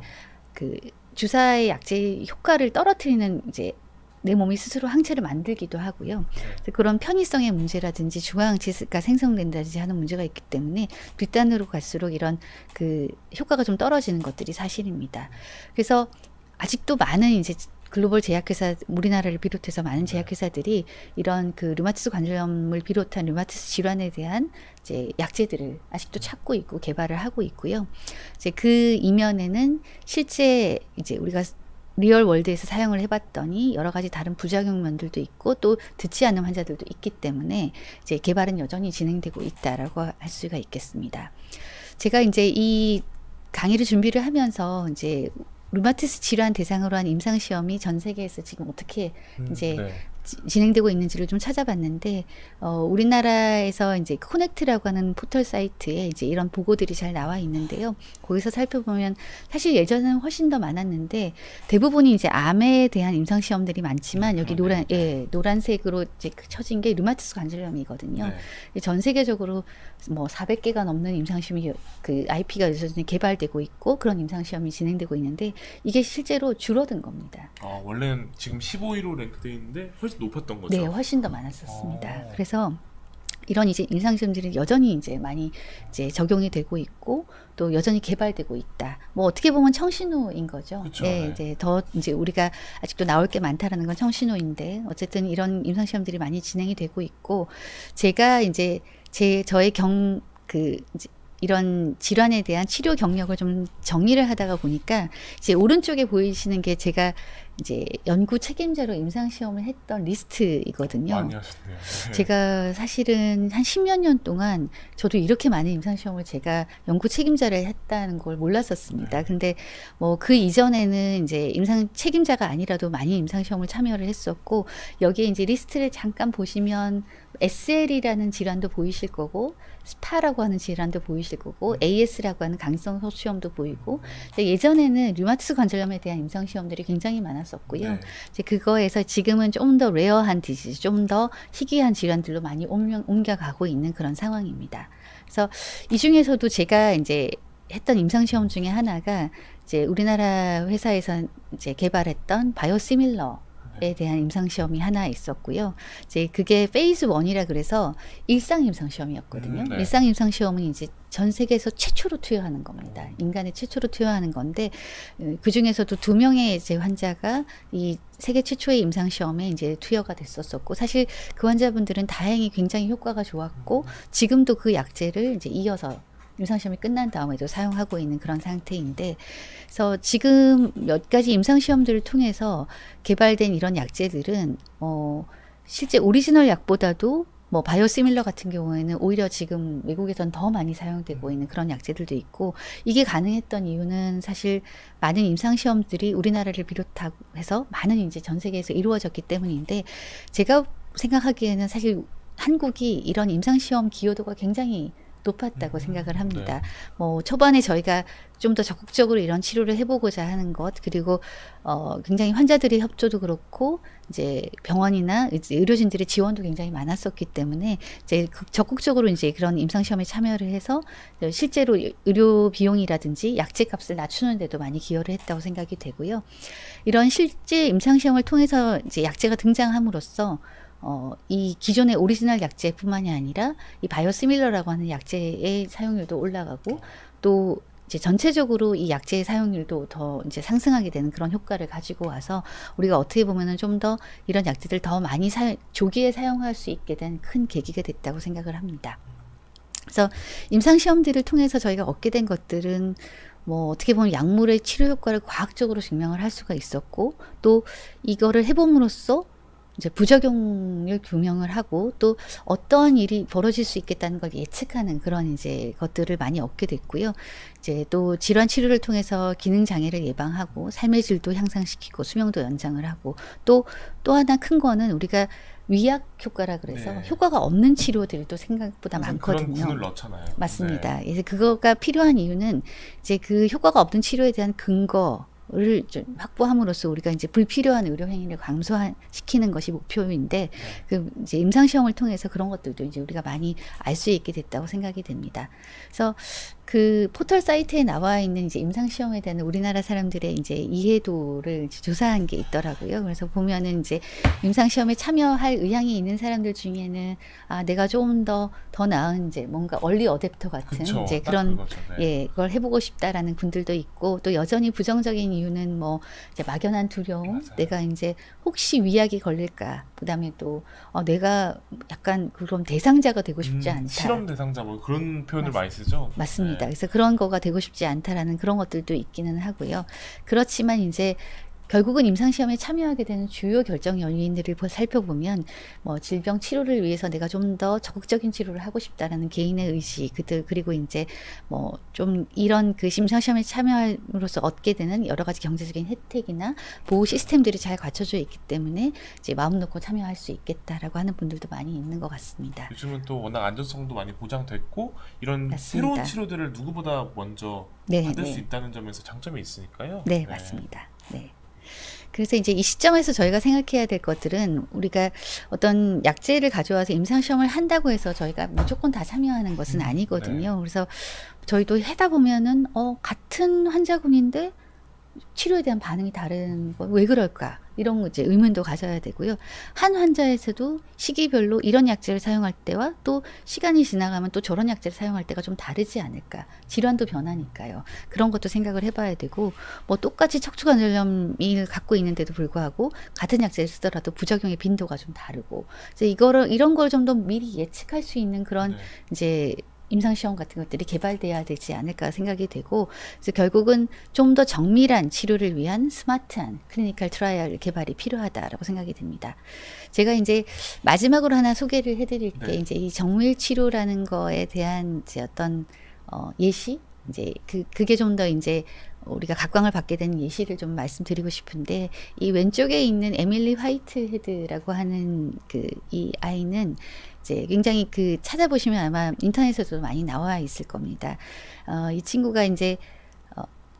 그 주사의 약제 효과를 떨어뜨리는 이제 내 몸이 스스로 항체를 만들기도 하고요. 그런 편의성의 문제라든지 중화항체가 생성된다든지 하는 문제가 있기 때문에 뒷단으로 갈수록 이런 그 효과가 좀 떨어지는 것들이 사실입니다. 그래서 아직도 많은 이제 글로벌 제약회사, 우리나라를 비롯해서 많은 제약회사들이 이런 그 류마티스 관절염을 비롯한 류마티스 질환에 대한 이제 약제들을 아직도 찾고 있고 개발을 하고 있고요. 이제 그 이면에는 실제 이제 우리가 리얼 월드에서 사용을 해봤더니 여러 가지 다른 부작용 면들도 있고 또 듣지 않는 환자들도 있기 때문에 이제 개발은 여전히 진행되고 있다라고 할 수가 있겠습니다. 제가 이제 이 강의를 준비를 하면서 이제 류마티스 질환 대상으로 한 임상 시험이 전 세계에서 지금 어떻게 이제 네. 진행되고 있는지를 좀 찾아봤는데 우리나라에서 이제 코넥트라고 하는 포털 사이트에 이제 이런 보고들이 잘 나와 있는데요. 거기서 살펴보면 사실 예전에는 훨씬 더 많았는데 대부분이 이제 암에 대한 임상 시험들이 많지만 여기 노란색으로 이제 쳐진 게 류마티스 관절염이거든요. 네. 전 세계적으로 뭐 400개가 넘는 임상 시험이 그 IP가 여전히 개발되고 있고 그런 임상 시험이 진행되고 있는데 이게 실제로 줄어든 겁니다. 원래는 지금 15위로 랭크되어 있는데 훨씬 높았던 거죠. 네, 훨씬 더 많았었습니다. 그래서 이런 이제 임상시험들이 여전히 이제 많이 이제 적용이 되고 있고 또 여전히 개발되고 있다. 뭐 어떻게 보면 청신호인 거죠. 그쵸, 예, 네. 이제 더 이제 우리가 아직도 나올 게 많다라는 건 청신호인데 어쨌든 이런 임상시험들이 많이 진행이 되고 있고 제가 이제 저의 이제 이런 질환에 대한 치료 경력을 좀 정리를 하다가 보니까 이제 오른쪽에 보이시는 게 제가 이제 연구 책임자로 임상시험을 했던 리스트이거든요. 많이 하셨네요. 네. 제가 사실은 한 10몇 년 동안 저도 이렇게 많은 임상시험을 제가 연구 책임자를 했다는 걸 몰랐었습니다. 네. 근데 뭐 그 이전에는 이제 임상 책임자가 아니라도 많이 임상시험을 참여를 했었고 여기에 이제 리스트를 잠깐 보시면 SL이라는 질환도 보이실 거고 스파라고 하는 질환도 보이실 거고 AS라고 하는 강성 소수염도 보이고 예전에는 류마티스 관절염에 대한 임상시험들이 굉장히 많았었고요. 네. 이제 그거에서 지금은 좀 더 레어한 디지즈, 좀 더 희귀한 질환들로 많이 옮겨가고 있는 그런 상황입니다. 그래서 이 중에서도 제가 이제 했던 임상시험 중에 하나가 이제 우리나라 회사에서 이제 개발했던 바이오시밀러에 대한 임상시험이 하나 있었고요. 이제 그게 페이즈 1이라 그래서 일상 임상시험이었거든요. 네. 일상 임상시험은 이제 전 세계에서 최초로 투여하는 겁니다. 인간의 최초로 투여하는 건데 그 중에서도 2명의 이제 환자가 이 세계 최초의 임상시험에 이제 투여가 됐었었고 사실 그 환자분들은 다행히 굉장히 효과가 좋았고 지금도 그 약제를 이제 이어서 임상시험이 끝난 다음에도 사용하고 있는 그런 상태인데 그래서 지금 몇 가지 임상시험들을 통해서 개발된 이런 약제들은 실제 오리지널 약보다도 뭐 바이오시밀러 같은 경우에는 오히려 지금 외국에선 더 많이 사용되고 있는 그런 약제들도 있고 이게 가능했던 이유는 사실 많은 임상시험들이 우리나라를 비롯해서 많은 이제 전 세계에서 이루어졌기 때문인데 제가 생각하기에는 사실 한국이 이런 임상시험 기여도가 굉장히 높았다고 생각을 합니다. 네. 뭐 초반에 저희가 좀 더 적극적으로 이런 치료를 해보고자 하는 것 그리고 굉장히 환자들의 협조도 그렇고 이제 병원이나 이제 의료진들의 지원도 굉장히 많았었기 때문에 이제 적극적으로 이제 그런 임상시험에 참여를 해서 실제로 의료 비용이라든지 약제 값을 낮추는 데도 많이 기여를 했다고 생각이 되고요. 이런 실제 임상시험을 통해서 이제 약제가 등장함으로써 이 기존의 오리지널 약제뿐만이 아니라 이 바이오시밀러라고 하는 약제의 사용률도 올라가고 또 이제 전체적으로 이 약제의 사용률도 더 이제 상승하게 되는 그런 효과를 가지고 와서 우리가 어떻게 보면은 좀 더 이런 약제들 더 많이 조기에 사용할 수 있게 된 큰 계기가 됐다고 생각을 합니다. 그래서 임상시험들을 통해서 저희가 얻게 된 것들은 뭐 어떻게 보면 약물의 치료 효과를 과학적으로 증명을 할 수가 있었고 또 이거를 해봄으로써 이제 부작용을 규명을 하고 또 어떠한 일이 벌어질 수 있겠다는 걸 예측하는 그런 이제 것들을 많이 얻게 됐고요. 이제 또 질환 치료를 통해서 기능 장애를 예방하고 삶의 질도 향상시키고 수명도 연장을 하고 또 하나 큰 거는 우리가 위약 효과라 그래서 네. 효과가 없는 치료들도 생각보다 항상 많거든요. 그런 군을 넣잖아요. 맞습니다. 네. 이제 그거가 필요한 이유는 이제 그 효과가 없는 치료에 대한 근거를 좀 확보함으로써 우리가 이제 불필요한 의료 행위를 감소시키는 것이 목표인데 그 이제 임상 시험을 통해서 그런 것들도 이제 우리가 많이 알 수 있게 됐다고 생각이 됩니다. 그래서 그 포털 사이트에 나와 있는 이제 임상 시험에 대한 우리나라 사람들의 이제 이해도를 이제 조사한 게 있더라고요. 그래서 보면은 이제 임상 시험에 참여할 의향이 있는 사람들 중에는 아 내가 좀 더 나은 이제 뭔가 얼리 어댑터 같은 그쵸, 이제 딱 그런 그거죠. 네. 예 그걸 해보고 싶다라는 분들도 있고 또 여전히 부정적인 이유는 뭐 이제 막연한 두려움, 맞아요. 내가 이제 혹시 위약이 걸릴까, 그다음에 또 내가 약간 그런 대상자가 되고 싶지 않다. 실험 대상자 뭐 그런 표현을 많이 쓰죠. 맞습니다. 네. 그래서 그런 거가 되고 싶지 않다라는 그런 것들도 있기는 하고요. 그렇지만 이제 결국은 임상시험에 참여하게 되는 주요 결정 요인들을 살펴보면 뭐 질병 치료를 위해서 내가 좀 더 적극적인 치료를 하고 싶다라는 개인의 의지 그리고 이제 뭐 좀 이런 그 임상시험에 참여함으로써 얻게 되는 여러 가지 경제적인 혜택이나 보호 시스템들이 잘 갖춰져 있기 때문에 이제 마음 놓고 참여할 수 있겠다라고 하는 분들도 많이 있는 것 같습니다. 요즘은 또 워낙 안전성도 많이 보장됐고 이런 맞습니다. 새로운 치료들을 누구보다 먼저 네, 받을 네. 수 있다는 점에서 장점이 있으니까요. 네, 맞습니다. 네. 그래서 이제 이 시점에서 저희가 생각해야 될 것들은 우리가 어떤 약제를 가져와서 임상시험을 한다고 해서 저희가 무조건 다 참여하는 것은 아니거든요. 네. 그래서 저희도 하다 보면은 같은 환자군인데 치료에 대한 반응이 다른 거 왜 그럴까? 이런 이제 의문도 가져야 되고요. 한 환자에서도 시기별로 이런 약제를 사용할 때와 또 시간이 지나가면 또 저런 약제를 사용할 때가 좀 다르지 않을까. 질환도 변하니까요. 그런 것도 생각을 해봐야 되고 뭐 똑같이 척추관절염을 갖고 있는데도 불구하고 같은 약제를 쓰더라도 부작용의 빈도가 좀 다르고 이제 이런 걸 좀 더 미리 예측할 수 있는 그런 네. 이제 임상시험 같은 것들이 개발돼야 되지 않을까 생각이 되고 그래서 결국은 좀 더 정밀한 치료를 위한 스마트한 클리니컬 트라이얼 개발이 필요하다라고 생각이 됩니다. 제가 이제 마지막으로 하나 소개를 해드릴 게 네. 이제 이 정밀 치료라는 거에 대한 이제 어떤 예시 이제 그게 좀 더 이제 우리가 각광을 받게 된 예시를 좀 말씀드리고 싶은데 이 왼쪽에 있는 에밀리 화이트헤드라고 하는 이 아이는 이제 굉장히 찾아보시면 아마 인터넷에도 많이 나와 있을 겁니다. 이 친구가 이제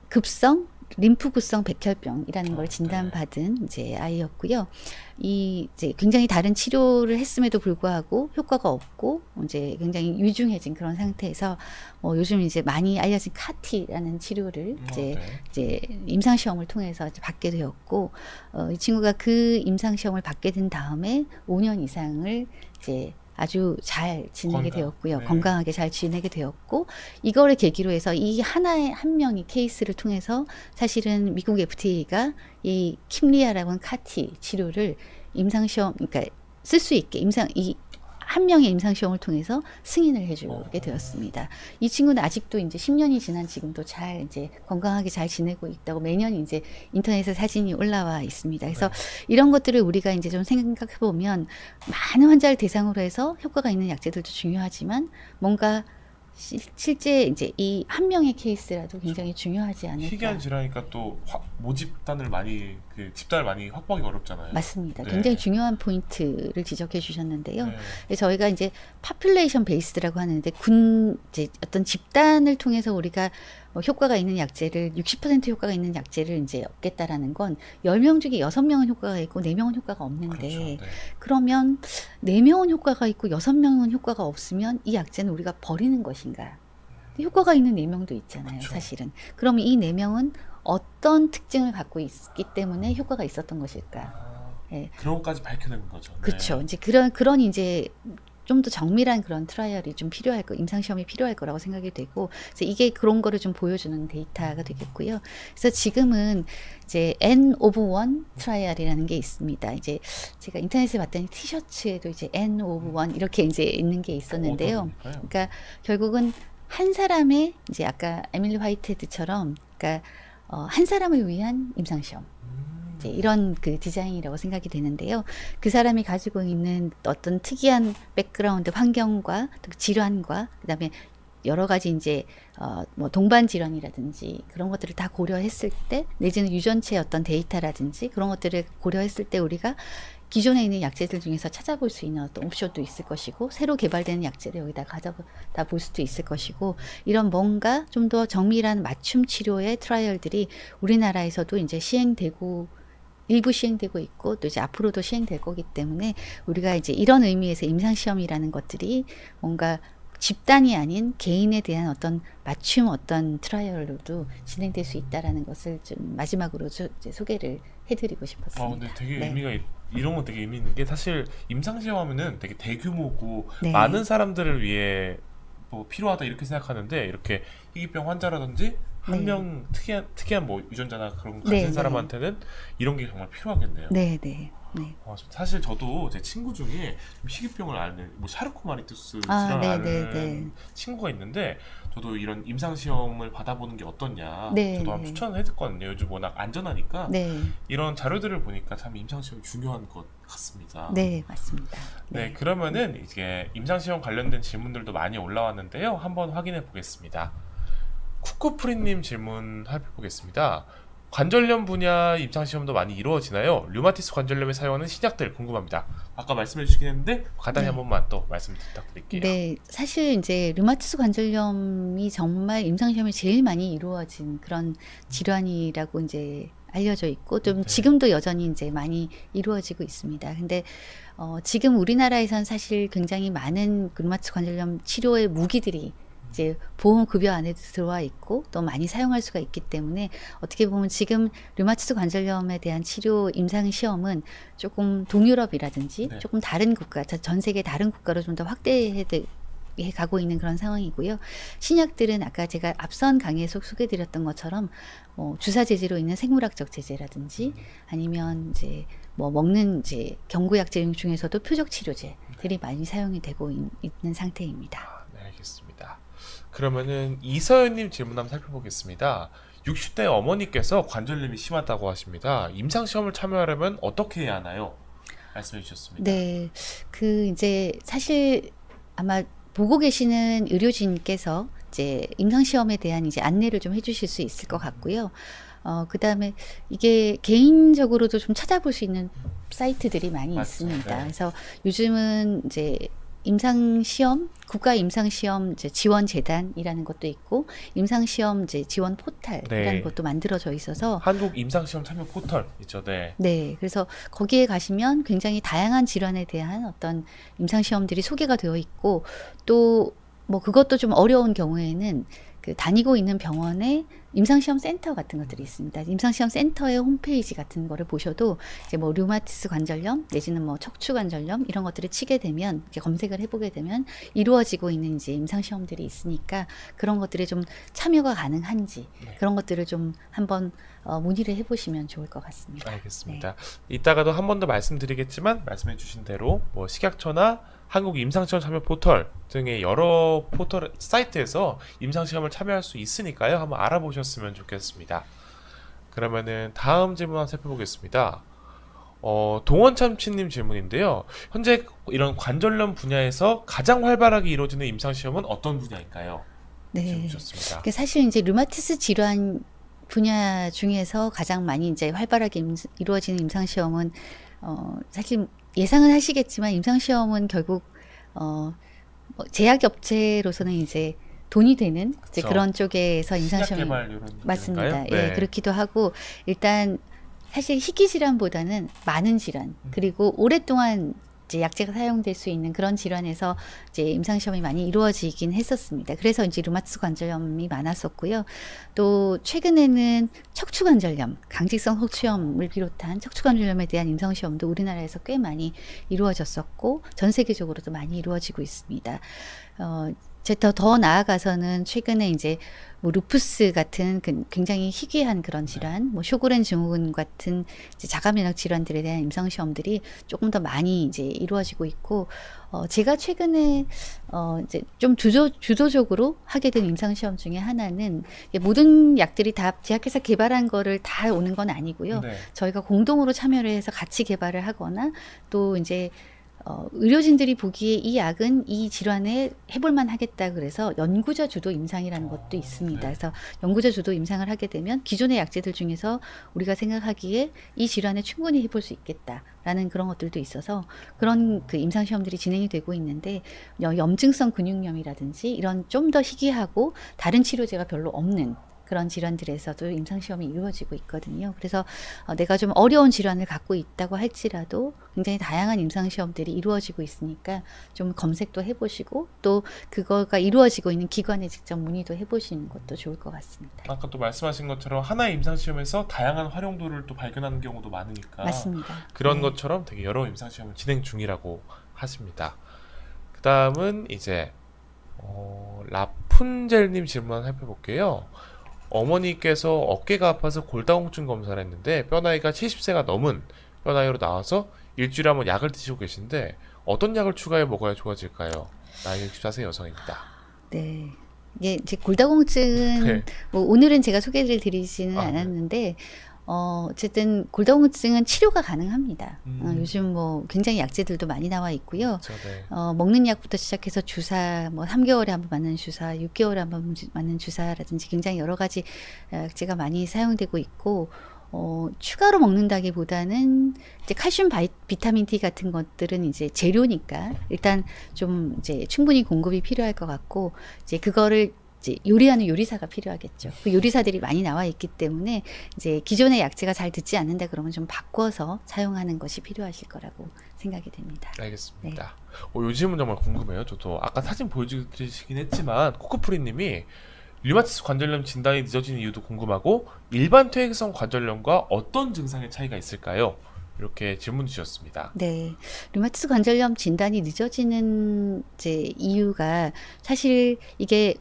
급성 림프구성 백혈병이라는 걸 진단받은 이제 아이였고요. 이 이제 굉장히 다른 치료를 했음에도 불구하고 효과가 없고 이제 굉장히 위중해진 그런 상태에서 요즘 이제 많이 알려진 카티라는 치료를 이제 임상 시험을 통해서 이제 받게 되었고 이 친구가 그 임상 시험을 받게 된 다음에 5년 이상을 이제 아주 잘 지내게 되었고요. 네. 건강하게 잘 지내게 되었고 이거를 계기로 해서 이 한 명의 케이스를 통해서 사실은 미국 FDA가 이 킴리아라고 하는 카티 치료를 임상시험 그러니까 쓸 수 있게 한 명의 임상시험을 통해서 승인을 해주게 되었습니다. 이 친구는 아직도 이제 10년이 지난 지금도 잘 이제 건강하게 잘 지내고 있다고 매년 이제 인터넷에 사진이 올라와 있습니다. 그래서 이런 것들을 우리가 이제 좀 생각해 보면 많은 환자를 대상으로 해서 효과가 있는 약제들도 중요하지만 뭔가 실제 이제 이 한 명의 케이스라도 굉장히 중요하지 않을까. 희귀한 질환이니까 또 모집단을 많이 집단을 많이 확보하기 어렵잖아요. 맞습니다. 네. 굉장히 중요한 포인트를 지적해 주셨는데요. 네. 저희가 이제 파퓰레이션 베이스라고 하는데 이제 어떤 집단을 통해서 우리가 효과가 있는 약제를 60% 효과가 있는 약제를 이제 얻겠다라는 건 10명 중에 6명은 효과가 있고 4명은 효과가 없는데 그렇죠. 네. 그러면 4명은 효과가 있고 6명은 효과가 없으면 이 약제는 우리가 버리는 것인가? 효과가 있는 4명도 있잖아요, 그쵸. 사실은. 그러면 이 4명은 어떤 특징을 갖고 있기 때문에 효과가 있었던 것일까? 예. 그런 것까지 밝혀내는 거죠. 그렇죠. 네. 이제 그런 이제 좀 더 정밀한 그런 트라이얼이 좀 필요할 임상 시험이 필요할 거라고 생각이 되고, 그래서 이게 그런 거를 좀 보여주는 데이터가 되겠고요. 그래서 지금은 이제 N 오브 원 트라이얼이라는 게 있습니다. 이제 제가 인터넷에 봤더니 티셔츠에도 이제 N 오브 원 이렇게 이제 있는 게 있었는데요. 그러니까 결국은 한 사람의 이제 아까 에밀리 화이트헤드처럼, 그러니까 한 사람을 위한 임상 시험. 이제 이런 디자인이라고 생각이 되는데요. 그 사람이 가지고 있는 어떤 특이한 백그라운드 환경과 또 질환과 그다음에 여러 가지 이제 뭐 동반 질환이라든지 그런 것들을 다 고려했을 때 내지는 유전체 어떤 데이터라든지 그런 것들을 고려했을 때 우리가 기존에 있는 약제들 중에서 찾아볼 수 있는 어떤 옵션도 있을 것이고 새로 개발되는 약제를 여기다 가져다 볼 수도 있을 것이고 이런 뭔가 좀 더 정밀한 맞춤 치료의 트라이얼들이 우리나라에서도 이제 일부 시행되고 있고 또 이제 앞으로도 시행될 거기 때문에 우리가 이제 이런 의미에서 임상시험이라는 것들이 뭔가 집단이 아닌 개인에 대한 어떤 맞춤 어떤 트라이얼로도 진행될 수 있다라는 것을 좀 마지막으로 이제 소개를 해드리고 싶었습니다. 근데 되게 네. 이런 건 되게 의미 있는 게 사실 임상시험하면은 되게 대규모고 네. 많은 사람들을 위해 뭐 필요하다 이렇게 생각하는데 이렇게 희귀병 환자라든지 한 네. 명 특이한 뭐 유전자나 그런 거 네, 가진 네. 사람한테는 이런 게 정말 필요하겠네요. 네, 네. 네. 사실 저도 제 친구 중에 좀 희귀병을 앓는 뭐 샤르코마니투스 아, 질환을 네, 앓는 네, 네. 친구가 있는데 저도 이런 임상 시험을 받아보는 게 어떻냐 네, 저도 한번 네. 추천을 해줬거든요. 요즘 워낙 안전하니까 네. 이런 자료들을 보니까 참 임상 시험이 중요한 것 같습니다. 네, 맞습니다. 네, 그러면은 이제 임상 시험 관련된 질문들도 많이 올라왔는데요. 한번 확인해 보겠습니다. 쿠쿠프리님 질문 살펴보겠습니다. 관절염 분야 임상 시험도 많이 이루어지나요? 류마티스 관절염에 사용하는 신약들 궁금합니다. 아까 말씀해 주시긴 했는데 간단히 네. 한 번만 또 말씀 부탁드릴게요. 네, 사실 이제 류마티스 관절염이 정말 임상시험이 제일 많이 이루어진 그런 질환이라고 이제 알려져 있고 좀 네. 지금도 여전히 이제 많이 이루어지고 있습니다. 근데 지금 우리나라에선 사실 굉장히 많은 류마티스 관절염 치료의 무기들이 이제 보험급여 안에도 들어와 있고 또 많이 사용할 수가 있기 때문에 어떻게 보면 지금 류마티스 관절염에 대한 치료 임상 시험은 조금 동유럽이라든지 네. 조금 다른 국가, 전 세계 다른 국가로 좀 더 확대해 가고 있는 그런 상황이고요. 신약들은 아까 제가 앞선 강의에서 소개드렸던 것처럼 주사 제제로 있는 생물학적 제제라든지 아니면 이제 뭐 먹는 이제 경구약제 중에서도 표적 치료제들이 많이 사용이 되고 있는 상태입니다. 네, 알겠습니다. 그러면은 이서연님 질문 한번 살펴보겠습니다. 60대 어머니께서 관절염이 심하다고 하십니다. 임상시험을 참여하려면 어떻게 해야 하나요? 말씀해 주셨습니다. 네, 그 이제 사실 아마 보고 계시는 의료진께서 이제 임상시험에 대한 이제 안내를 좀 해주실 수 있을 것 같고요. 그 다음에 이게 개인적으로도 좀 찾아볼 수 있는 사이트들이 많이 맞습니다. 있습니다. 네. 그래서 요즘은 이제 임상시험, 국가 임상시험 이제 지원재단이라는 것도 있고, 임상시험 이제 지원 포탈이라는 네. 것도 만들어져 있어서, 한국 임상시험 참여 포털 있죠. 네. 네, 그래서 거기에 가시면 굉장히 다양한 질환에 대한 어떤 임상시험들이 소개가 되어 있고, 또 뭐 그것도 좀 어려운 경우에는 그 다니고 있는 병원에 임상시험 센터 같은 것들이 있습니다. 임상시험 센터의 홈페이지 같은 거를 보셔도 이제 뭐 류마티스 관절염 내지는 뭐 척추 관절염 이런 것들을 치게 되면 이렇게 검색을 해보게 되면 이루어지고 있는 이제 임상시험들이 있으니까 그런 것들이 좀 참여가 가능한지 네. 그런 것들을 좀 한번 문의를 해보시면 좋을 것 같습니다. 알겠습니다. 이따가도 한 번 더 말씀드리겠지만 말씀해 주신 대로 뭐 식약처나 한국 임상시험 참여 포털 등의 여러 포털 사이트에서 임상시험을 참여할 수 있으니까요. 한번 알아보셨으면 좋겠습니다. 그러면은 다음 질문 한번 살펴보겠습니다. 동원참치님 질문인데요. 현재 이런 관절염 분야에서 가장 활발하게 이루어지는 임상시험은 어떤 분야일까요? 네. 질문 주셨습니다. 그 사실 이제 류마티스 질환 분야 중에서 가장 많이 이제 활발하게 이루어지는 임상시험은 사실 예상은 하시겠지만 임상시험은 결국 뭐 제약업체로서는 이제 돈이 되는 이제 그쵸. 그런 쪽에서 임상시험이 신약개발 이런 맞습니다. 건가요? 예, 네. 그렇기도 하고 일단 사실 희귀 질환보다는 많은 질환 그리고 오랫동안 이제 약제가 사용될 수 있는 그런 질환에서 이제 임상시험이 많이 이루어지긴 했었습니다. 그래서 이제 류마티스 관절염이 많았었고요. 또 최근에는 척추 관절염, 강직성 척추염을 비롯한 척추 관절염에 대한 임상시험도 우리나라에서 꽤 많이 이루어졌었고 전 세계적으로도 많이 이루어지고 있습니다. 더 나아가서는 최근에 이제 뭐 루푸스 같은 굉장히 희귀한 그런 질환, 뭐 쇼그렌 증후군 같은 이제 자가면역 질환들에 대한 임상 시험들이 조금 더 많이 이제 이루어지고 있고, 제가 최근에 이제 좀 주도적으로 하게 된 임상 시험 중에 하나는 모든 약들이 다 제약회사 개발한 거를 다 오는 건 아니고요. 네. 저희가 공동으로 참여를 해서 같이 개발을 하거나 또 이제 의료진들이 보기에 이 약은 이 질환에 해볼만 하겠다 그래서 연구자 주도 임상이라는 것도 있습니다. 네. 그래서 연구자 주도 임상을 하게 되면 기존의 약제들 중에서 우리가 생각하기에 이 질환에 충분히 해볼 수 있겠다라는 그런 것들도 있어서 그런 그 임상 시험들이 진행이 되고 있는데 염증성 근육염이라든지 이런 좀 더 희귀하고 다른 치료제가 별로 없는 그런 질환들에서도 임상시험이 이루어지고 있거든요. 그래서 내가 좀 어려운 질환을 갖고 있다고 할지라도 굉장히 다양한 임상시험들이 이루어지고 있으니까 좀 검색도 해보시고 또 그거가 이루어지고 있는 기관에 직접 문의도 해보시는 것도 좋을 것 같습니다. 아까 또 말씀하신 것처럼 하나의 임상시험에서 다양한 활용도를 또 발견하는 경우도 많으니까 맞습니다. 그런 네. 것처럼 되게 여러 임상시험을 진행 중이라고 하십니다. 그 다음은 이제 라푼젤님 질문 한번 살펴볼게요. 어머니께서 어깨가 아파서 골다공증 검사를 했는데 뼈 나이가 70세가 넘은 뼈 나이로 나와서 일주일에 한번 약을 드시고 계신데 어떤 약을 추가해 먹어야 좋아질까요? 나이 64세 여성입니다. 네. 이게 이제 골다공증은 네. 뭐 오늘은 제가 소개를 드리지는 네. 않았는데 어쨌든 골다공증은 치료가 가능합니다. 요즘 뭐 굉장히 약제들도 많이 나와 있고요. 그렇죠, 네. 먹는 약부터 시작해서 주사, 뭐 3개월에 한 번 맞는 주사, 6개월에 한 번 맞는 주사라든지 굉장히 여러 가지 약제가 많이 사용되고 있고, 추가로 먹는다기보다는 이제 칼슘 비타민 D 같은 것들은 이제 재료니까 일단 좀 이제 충분히 공급이 필요할 것 같고, 이제 그거를 이제 요리하는 요리사가 필요하겠죠. 그 요리사들이 많이 나와 있기 때문에 이제 기존의 약재가 잘 듣지 않는다 그러면 좀 바꿔서 사용하는 것이 필요하실 거라고 생각이 됩니다. 알겠습니다. 요즘은 정말 궁금해요. 저도 아까 사진 보여주시긴 했지만 코코프리님이 류마티스 관절염 진단이 늦어지는 이유도 궁금하고 일반 퇴행성 관절염과 어떤 증상의 차이가 있을까요? 이렇게 질문 주셨습니다. 네, 류마티스 관절염 진단이 늦어지는 이제 이유가 사실 이게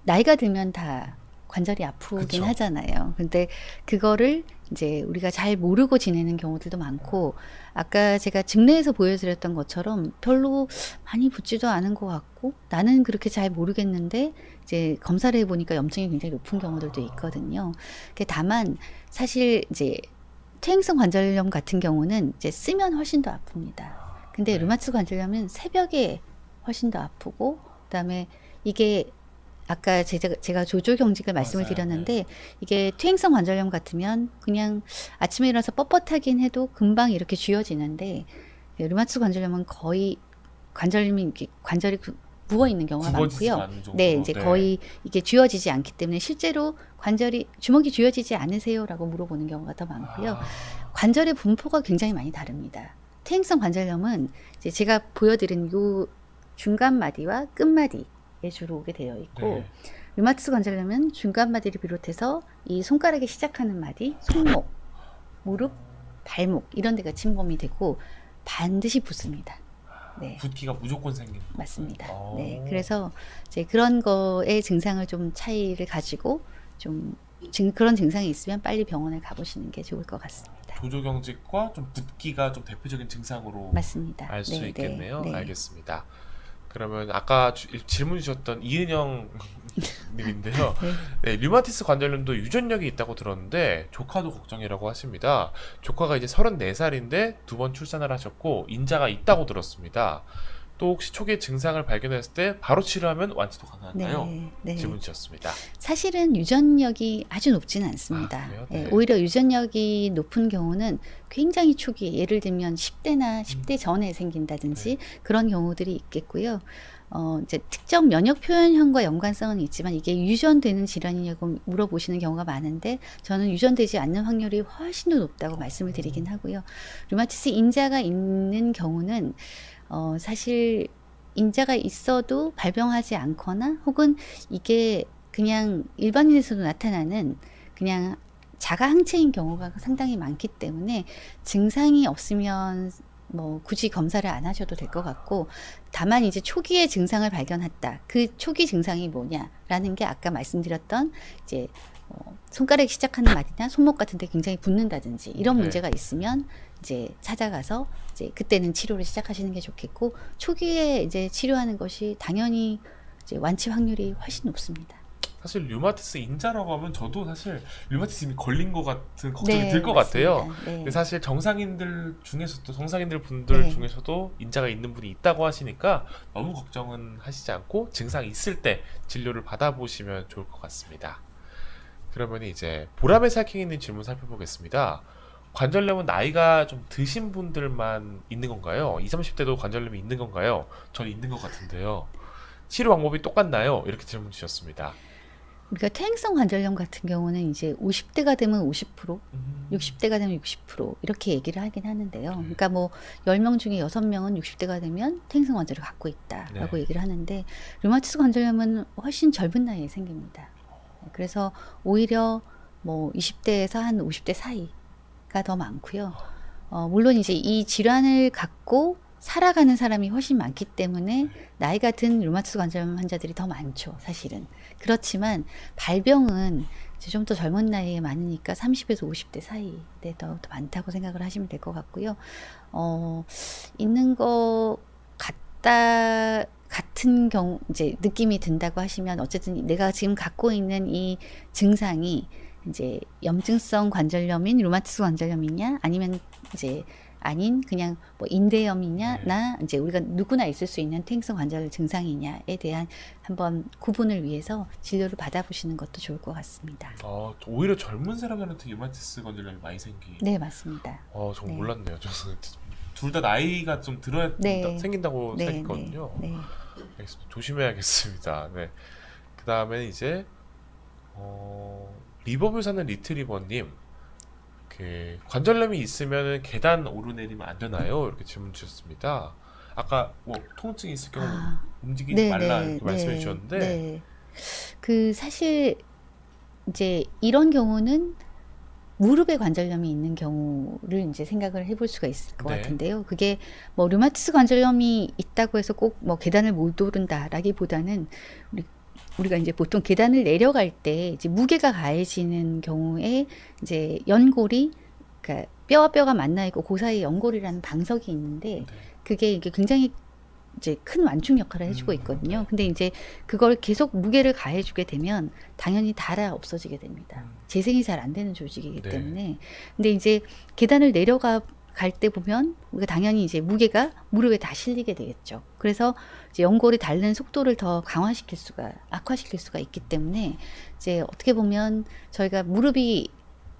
나이가 들면 다 관절이 아프긴 그쵸. 하잖아요. 근데 그거를 이제 우리가 잘 모르고 지내는 경우들도 많고, 아까 제가 증례에서 보여드렸던 것처럼 별로 많이 붓지도 않은 것 같고, 나는 그렇게 잘 모르겠는데, 이제 검사를 해보니까 염증이 굉장히 높은 경우들도 있거든요. 다만, 사실 이제 퇴행성 관절염 같은 경우는 이제 쓰면 훨씬 더 아픕니다. 근데 네. 류마티스 관절염은 새벽에 훨씬 더 아프고, 그다음에 이게 아까 제가 조조 경직을 말씀을 맞아요. 드렸는데 이게 퇴행성 관절염 같으면 그냥 아침에 일어나서 뻣뻣하긴 해도 금방 이렇게 쥐어지는데 류마티스 관절염은 거의 관절이 부어 있는 경우가 굽어지지가 많고요. 않는 정도로. 네, 이제 거의 이게 쥐어지지 않기 때문에 실제로 주먹이 쥐어지지 않으세요라고 물어보는 경우가 더 많고요. 관절의 분포가 굉장히 많이 다릅니다. 퇴행성 관절염은 이제 제가 보여드린 요 중간 마디와 끝 마디에 주로 오게 되어 있고, 네. 류마티스 관절염은 중간 마디를 비롯해서 이 손가락에 시작하는 마디, 손목, 무릎, 발목 이런 데가 침범이 되고 반드시 붓습니다. 네. 붓기가 무조건 생기는 거예요? 맞습니다. 오. 네, 그래서 이제 그런 거의 증상을 좀 차이를 가지고 좀 그런 증상이 있으면 빨리 병원에 가보시는 게 좋을 것 같습니다. 조조경직과 좀 붓기가 좀 대표적인 증상으로 맞습니다. 알 수 네, 있겠네요. 네, 네. 알겠습니다. 그러면 아까 질문 주셨던 이은영 님인데요. 네, 류마티스 관절염도 유전력이 있다고 들었는데 조카도 걱정이라고 하십니다. 조카가 이제 34살인데 2번 출산을 하셨고 인자가 있다고 들었습니다. 또 혹시 초기에 증상을 발견했을 때 바로 치료하면 완치도 가능한가요? 네, 네. 질문 주셨습니다. 사실은 유전력이 아주 높지는 않습니다. 아, 그래요? 예, 네. 오히려 유전력이 높은 경우는 굉장히 초기, 예를 들면 10대나 10대 전에 생긴다든지 그런 경우들이 있겠고요. 이제 특정 면역 표현형과 연관성은 있지만 이게 유전되는 질환이냐고 물어보시는 경우가 많은데 저는 유전되지 않는 확률이 훨씬 더 높다고 말씀을 드리긴 하고요. 류마티스 인자가 있는 경우는 사실 인자가 있어도 발병하지 않거나 혹은 이게 그냥 일반인에서도 나타나는 그냥 자가 항체인 경우가 상당히 많기 때문에 증상이 없으면 뭐 굳이 검사를 안 하셔도 될 것 같고, 다만 이제 초기에 증상을 발견했다. 그 초기 증상이 뭐냐라는 게 아까 말씀드렸던 이제 손가락이 시작하는 마디나 손목 같은 데 굉장히 붓는다든지 이런 네. 문제가 있으면 이제 찾아가서 이제 그때는 치료를 시작하시는 게 좋겠고, 초기에 이제 치료하는 것이 당연히 이제 완치 확률이 훨씬 높습니다. 사실 류마티스 인자라고 하면 저도 사실 류마티스 이미 걸린 것 같은 걱정이 네, 들 것 맞습니다. 같아요. 네. 근데 사실 정상인들 분들 네. 중에서도 인자가 있는 분이 있다고 하시니까 너무 걱정은 하시지 않고 증상이 있을 때 진료를 받아보시면 좋을 것 같습니다. 그러면 이제 보람의 살쾡이님 질문 살펴보겠습니다. 관절염은 나이가 좀 드신 분들만 있는 건가요? 20, 30대도 관절염이 있는 건가요? 저는 있는 것 같은데요. 치료 방법이 똑같나요? 이렇게 질문 주셨습니다. 우리가 퇴행성 관절염 같은 경우는 이제 50대가 되면 50%, 60대가 되면 60% 이렇게 얘기를 하긴 하는데요. 그러니까 뭐 10명 중에 6명은 60대가 되면 퇴행성 관절을 갖고 있다라고 네. 얘기를 하는데, 류마티스 관절염은 훨씬 젊은 나이에 생깁니다. 그래서 오히려 뭐 20대에서 한 50대 사이가 더 많고요. 물론 이제 이 질환을 갖고 살아가는 사람이 훨씬 많기 때문에 나이가 든 류마티스 관절염 환자들이 더 많죠, 사실은. 그렇지만 발병은 좀 더 젊은 나이에 많으니까 30에서 50대 사이에 더 많다고 생각을 하시면 될 것 같고요. 있는 것 같은 경우 이제 느낌이 든다고 하시면 어쨌든 내가 지금 갖고 있는 이 증상이 이제 염증성 관절염인 류마티스 관절염이냐 아니면 이제 아닌 그냥 뭐 인대염이냐 나 이제 우리가 누구나 있을 수 있는 퇴행성 관절 증상이냐에 대한 한번 구분을 위해서 진료를 받아보시는 것도 좋을 것 같습니다. 오히려 젊은 사람들한테 류마티스 관절염이 많이 생기. 네, 맞습니다. 전 네. 몰랐네요. 저는 둘 다 나이가 좀 들어야 네. 생긴다고 네, 생각했거든요. 네, 네. 알겠습니다. 조심해야겠습니다. 네. 그 다음에 이제 리버블 사는 리트리버님, 그 관절염이 있으면 계단 오르내리면 안 되나요? 이렇게 질문 주셨습니다. 아까 뭐 통증이 있을 경우 아, 움직이지 네, 말라 네, 이렇게 말씀해 네, 주셨는데, 네. 그 사실 이제 이런 경우는 무릎에 관절염이 있는 경우를 이제 생각을 해볼 수가 있을 것 네. 같은데요. 그게 뭐 류마티스 관절염이 있다고 해서 꼭 뭐 계단을 못 오른다라기보다는 우리가 이제 보통 계단을 내려갈 때 이제 무게가 가해지는 경우에 이제 연골이, 그러니까 뼈와 뼈가 만나 있고 그 사이에 연골이라는 방석이 있는데 네. 그게 이게 굉장히 이제 큰 완충 역할을 해주고 있거든요. 근데 이제 그걸 계속 무게를 가해주게 되면 당연히 닳아 없어지게 됩니다. 재생이 잘 안 되는 조직이기 네. 때문에. 근데 이제 계단을 내려가 갈 때 보면 우리가 당연히 이제 무게가 무릎에 다 실리게 되겠죠. 그래서 이제 연골이 닳는 속도를 더 악화시킬 수가 있기 때문에 이제 어떻게 보면 저희가 무릎이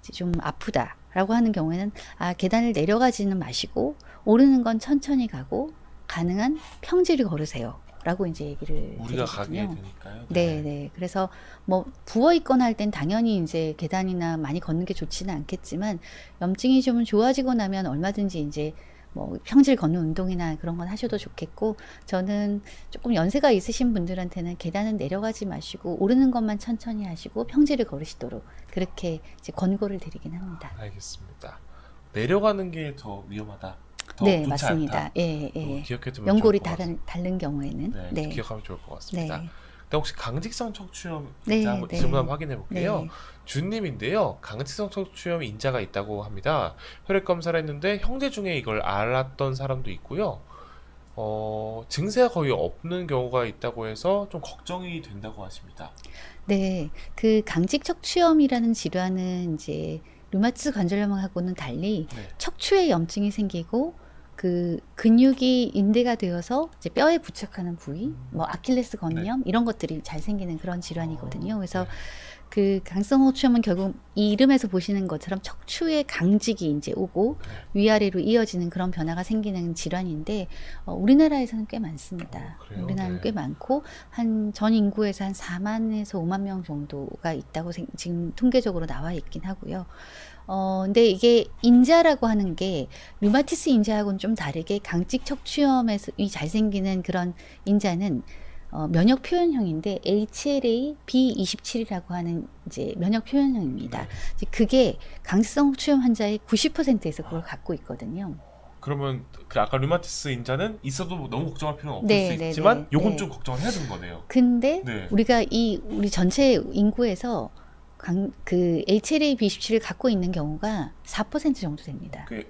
이제 좀 아프다라고 하는 경우에는 계단을 내려가지는 마시고 오르는 건 천천히 가고 가능한 평지를 걸으세요. 라고 이제 얘기를 우리가 가게 드리거든요. 되니까요. 네, 네. 그래서 뭐 부어 있거나 할 땐 당연히 이제 계단이나 많이 걷는 게 좋지는 않겠지만 염증이 좀 좋아지고 나면 얼마든지 이제 뭐 평지를 걷는 운동이나 그런 건 하셔도 좋겠고, 저는 조금 연세가 있으신 분들한테는 계단은 내려가지 마시고 오르는 것만 천천히 하시고 평지를 걸으시도록 그렇게 이제 권고를 드리긴 합니다. 알겠습니다. 내려가는 게 더 위험하다. 더 네, 좋지 맞습니다. 않다. 예, 또 예. 기억해두면 연골이 좋을 것 같습니다. 다른 경우에는. 네, 네. 기억하면 좋을 것 같습니다. 네. 근데 혹시 강직성 척추염 네, 인자 한번 네. 질문 한번 확인해 볼게요. 네. 준님인데요. 강직성 척추염 인자가 있다고 합니다. 혈액 검사를 했는데 형제 중에 이걸 알았던 사람도 있고요. 증세가 거의 없는 경우가 있다고 해서 좀 걱정이 된다고 하십니다. 네, 그 강직 척추염이라는 질환은 이제 류마티스 관절염하고는 달리 네. 척추에 염증이 생기고 그 근육이 인대가 되어서 이제 뼈에 부착하는 부위, 뭐 아킬레스 건염 이런 것들이 잘 생기는 그런 질환이거든요. 그래서 네. 그 강성 척추염은 결국 이 이름에서 보시는 것처럼 척추에 강직이 이제 오고 위아래로 이어지는 그런 변화가 생기는 질환인데 우리나라에서는 꽤 많습니다. 그래요? 우리나라는 네. 꽤 많고 한 전 인구에서 한 4만에서 5만 명 정도가 있다고 지금 통계적으로 나와 있긴 하고요. 근데 이게 인자라고 하는 게 류마티스 인자하고는 좀 다르게 강직 척추염에서 잘 생기는 그런 인자는 면역 표현형인데 HLA B27이라고 하는 이제 면역 표현형입니다. 네. 이제 그게 강직성 척추염 환자의 90%에서 그걸 갖고 있거든요. 그러면 그 아까 류마티스 인자는 있어도 너무 걱정할 필요는 없을 네, 수 네, 있지만 네, 요건 네. 좀 걱정을 해야 되는 거네요. 근데 네. 우리가 우리 전체 인구에서 그 HLA B27을 갖고 있는 경우가 4% 정도 됩니다. 꽤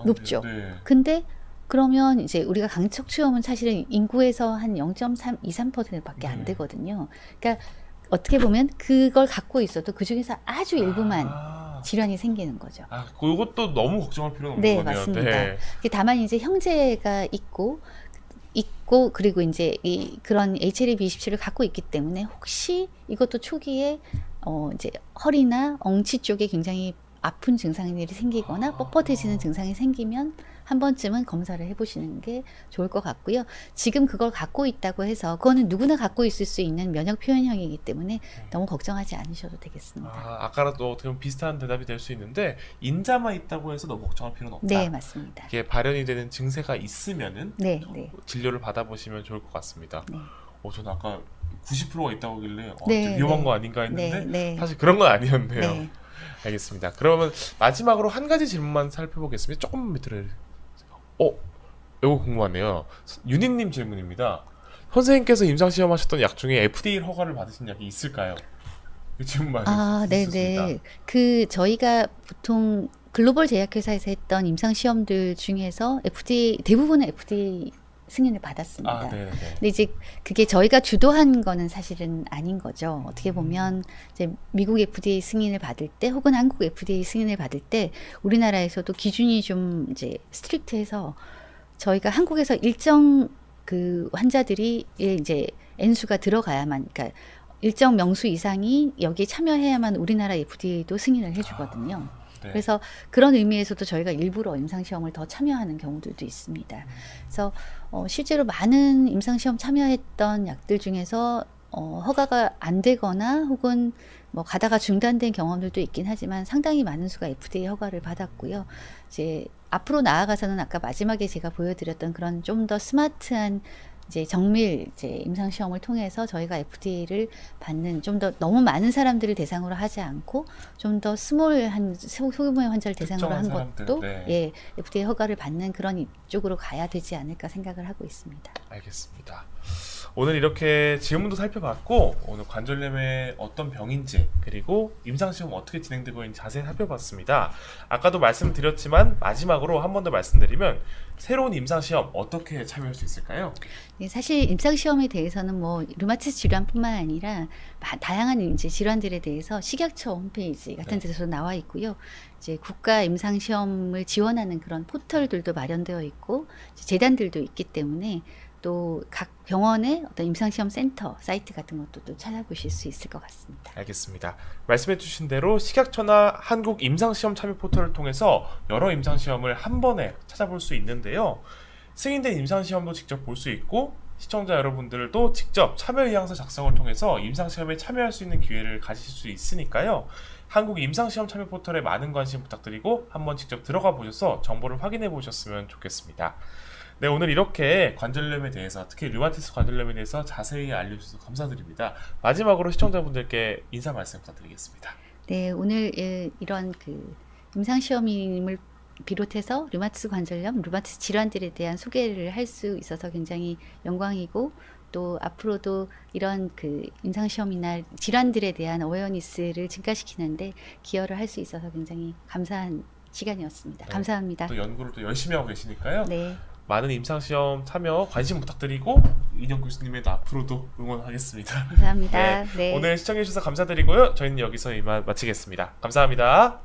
높죠. 네. 근데 그러면 이제 우리가 강척추염은 사실은 인구에서 한 0.3%밖에 안 네. 되거든요. 그러니까 어떻게 보면 그걸 갖고 있어도 그 중에서 아주 일부만 질환이 생기는 거죠. 그것도 너무 걱정할 필요는 없는 네, 거네요. 맞습니다. 네. 다만 이제 형제가 있고 그리고 이제 그런 HLA-B27을 갖고 있기 때문에 혹시 이것도 초기에 이제 허리나 엉치 쪽에 굉장히 아픈 증상들이 생기거나 뻣뻣해지는 증상이 생기면 한 번쯤은 검사를 해보시는 게 좋을 것 같고요. 지금 그걸 갖고 있다고 해서 그거는 누구나 갖고 있을 수 있는 면역 표현형이기 때문에 너무 걱정하지 않으셔도 되겠습니다. 아까랑도 어떻게 보면 비슷한 대답이 될 수 있는데 인자만 있다고 해서 너무 걱정할 필요는 없다. 네, 맞습니다. 이게 발현이 되는 증세가 있으면은 네, 네. 진료를 받아보시면 좋을 것 같습니다. 네. 저는 아까 90%가 있다고 하길래 네, 좀 위험한 네. 거 아닌가 했는데 네, 네. 사실 그런 건 아니었네요. 네. 알겠습니다. 그러면 마지막으로 한 가지 질문만 살펴보겠습니다. 조금 밑으로 이거 궁금하네요. 윤희님 질문입니다. 선생님께서 임상시험 하셨던 약 중에 FDA 허가를 받으신 약이 있을까요? 이 질문 네네. 그 저희가 보통 글로벌 제약회사에서 했던 임상시험들 중에서 대부분은 FDA 승인을 받았습니다. 네네. 근데 이제 그게 저희가 주도한 거는 사실은 아닌 거죠. 어떻게 보면 이제 미국 FDA 승인을 받을 때 혹은 한국 FDA 승인을 받을 때 우리나라에서도 기준이 좀 이제 스트릭트해서 저희가 한국에서 일정 그 환자들이 이제 N수가 들어가야만, 그러니까 일정 명수 이상이 여기에 참여해야만 우리나라 FDA도 승인을 해주거든요. 네. 그래서 그런 의미에서도 저희가 일부러 임상시험을 더 참여하는 경우들도 있습니다. 그래서 실제로 많은 임상시험 참여했던 약들 중에서 허가가 안 되거나 혹은 뭐 가다가 중단된 경험들도 있긴 하지만 상당히 많은 수가 FDA 허가를 받았고요. 이제 앞으로 나아가서는 아까 마지막에 제가 보여드렸던 그런 좀 더 스마트한 이제 정밀 이제 임상 시험을 통해서 저희가 FDA를 받는 좀 더 너무 많은 사람들을 대상으로 하지 않고 좀 더 스몰한 소규모의 환자를 대상으로 한 특정한 것도 사람들, 예, FDA 허가를 받는 그런 이쪽으로 가야 되지 않을까 생각을 하고 있습니다. 알겠습니다. 오늘 이렇게 질문도 살펴봤고 오늘 관절염의 어떤 병인지 그리고 임상시험 어떻게 진행되고 있는지 자세히 살펴봤습니다. 아까도 말씀드렸지만 마지막으로 한 번 더 말씀드리면 새로운 임상시험 어떻게 참여할 수 있을까요? 네, 사실 임상 시험에 대해서는 뭐 류마티스 질환뿐만 아니라 다양한 이제 질환들에 대해서 식약처 홈페이지 같은 네. 데서 나와 있고요. 이제 국가 임상 시험을 지원하는 그런 포털들도 마련되어 있고 재단들도 있기 때문에 또 각 병원의 어떤 임상 시험 센터 사이트 같은 것도 또 찾아보실 수 있을 것 같습니다. 알겠습니다. 말씀해주신 대로 식약처나 한국 임상시험 참여 포털을 통해서 여러 임상시험을 한 번에 찾아볼 수 있는데요. 승인된 임상시험도 직접 볼 수 있고 시청자 여러분들도 직접 참여 의향서 작성을 통해서 임상시험에 참여할 수 있는 기회를 가지실 수 있으니까요. 한국 임상시험 참여 포털에 많은 관심 부탁드리고 한번 직접 들어가 보셔서 정보를 확인해 보셨으면 좋겠습니다. 네, 오늘 이렇게 관절염에 대해서 특히 류마티스 관절염에 대해서 자세히 알려주셔서 감사드립니다. 마지막으로 시청자분들께 인사 말씀 부탁드리겠습니다. 네, 오늘 이런 그 임상 시험임을 비롯해서 류마티스 관절염, 류마티스 질환들에 대한 소개를 할 수 있어서 굉장히 영광이고 또 앞으로도 이런 그 임상 시험이나 질환들에 대한 어웨어니스를 증가시키는데 기여를 할 수 있어서 굉장히 감사한 시간이었습니다. 네, 감사합니다. 또 연구를 또 열심히 하고 계시니까요. 네, 많은 임상시험 참여 관심 부탁드리고 이인영 교수님의 앞으로도 응원하겠습니다. 감사합니다. 네. 오늘 시청해주셔서 감사드리고요. 저희는 여기서 이만 마치겠습니다. 감사합니다.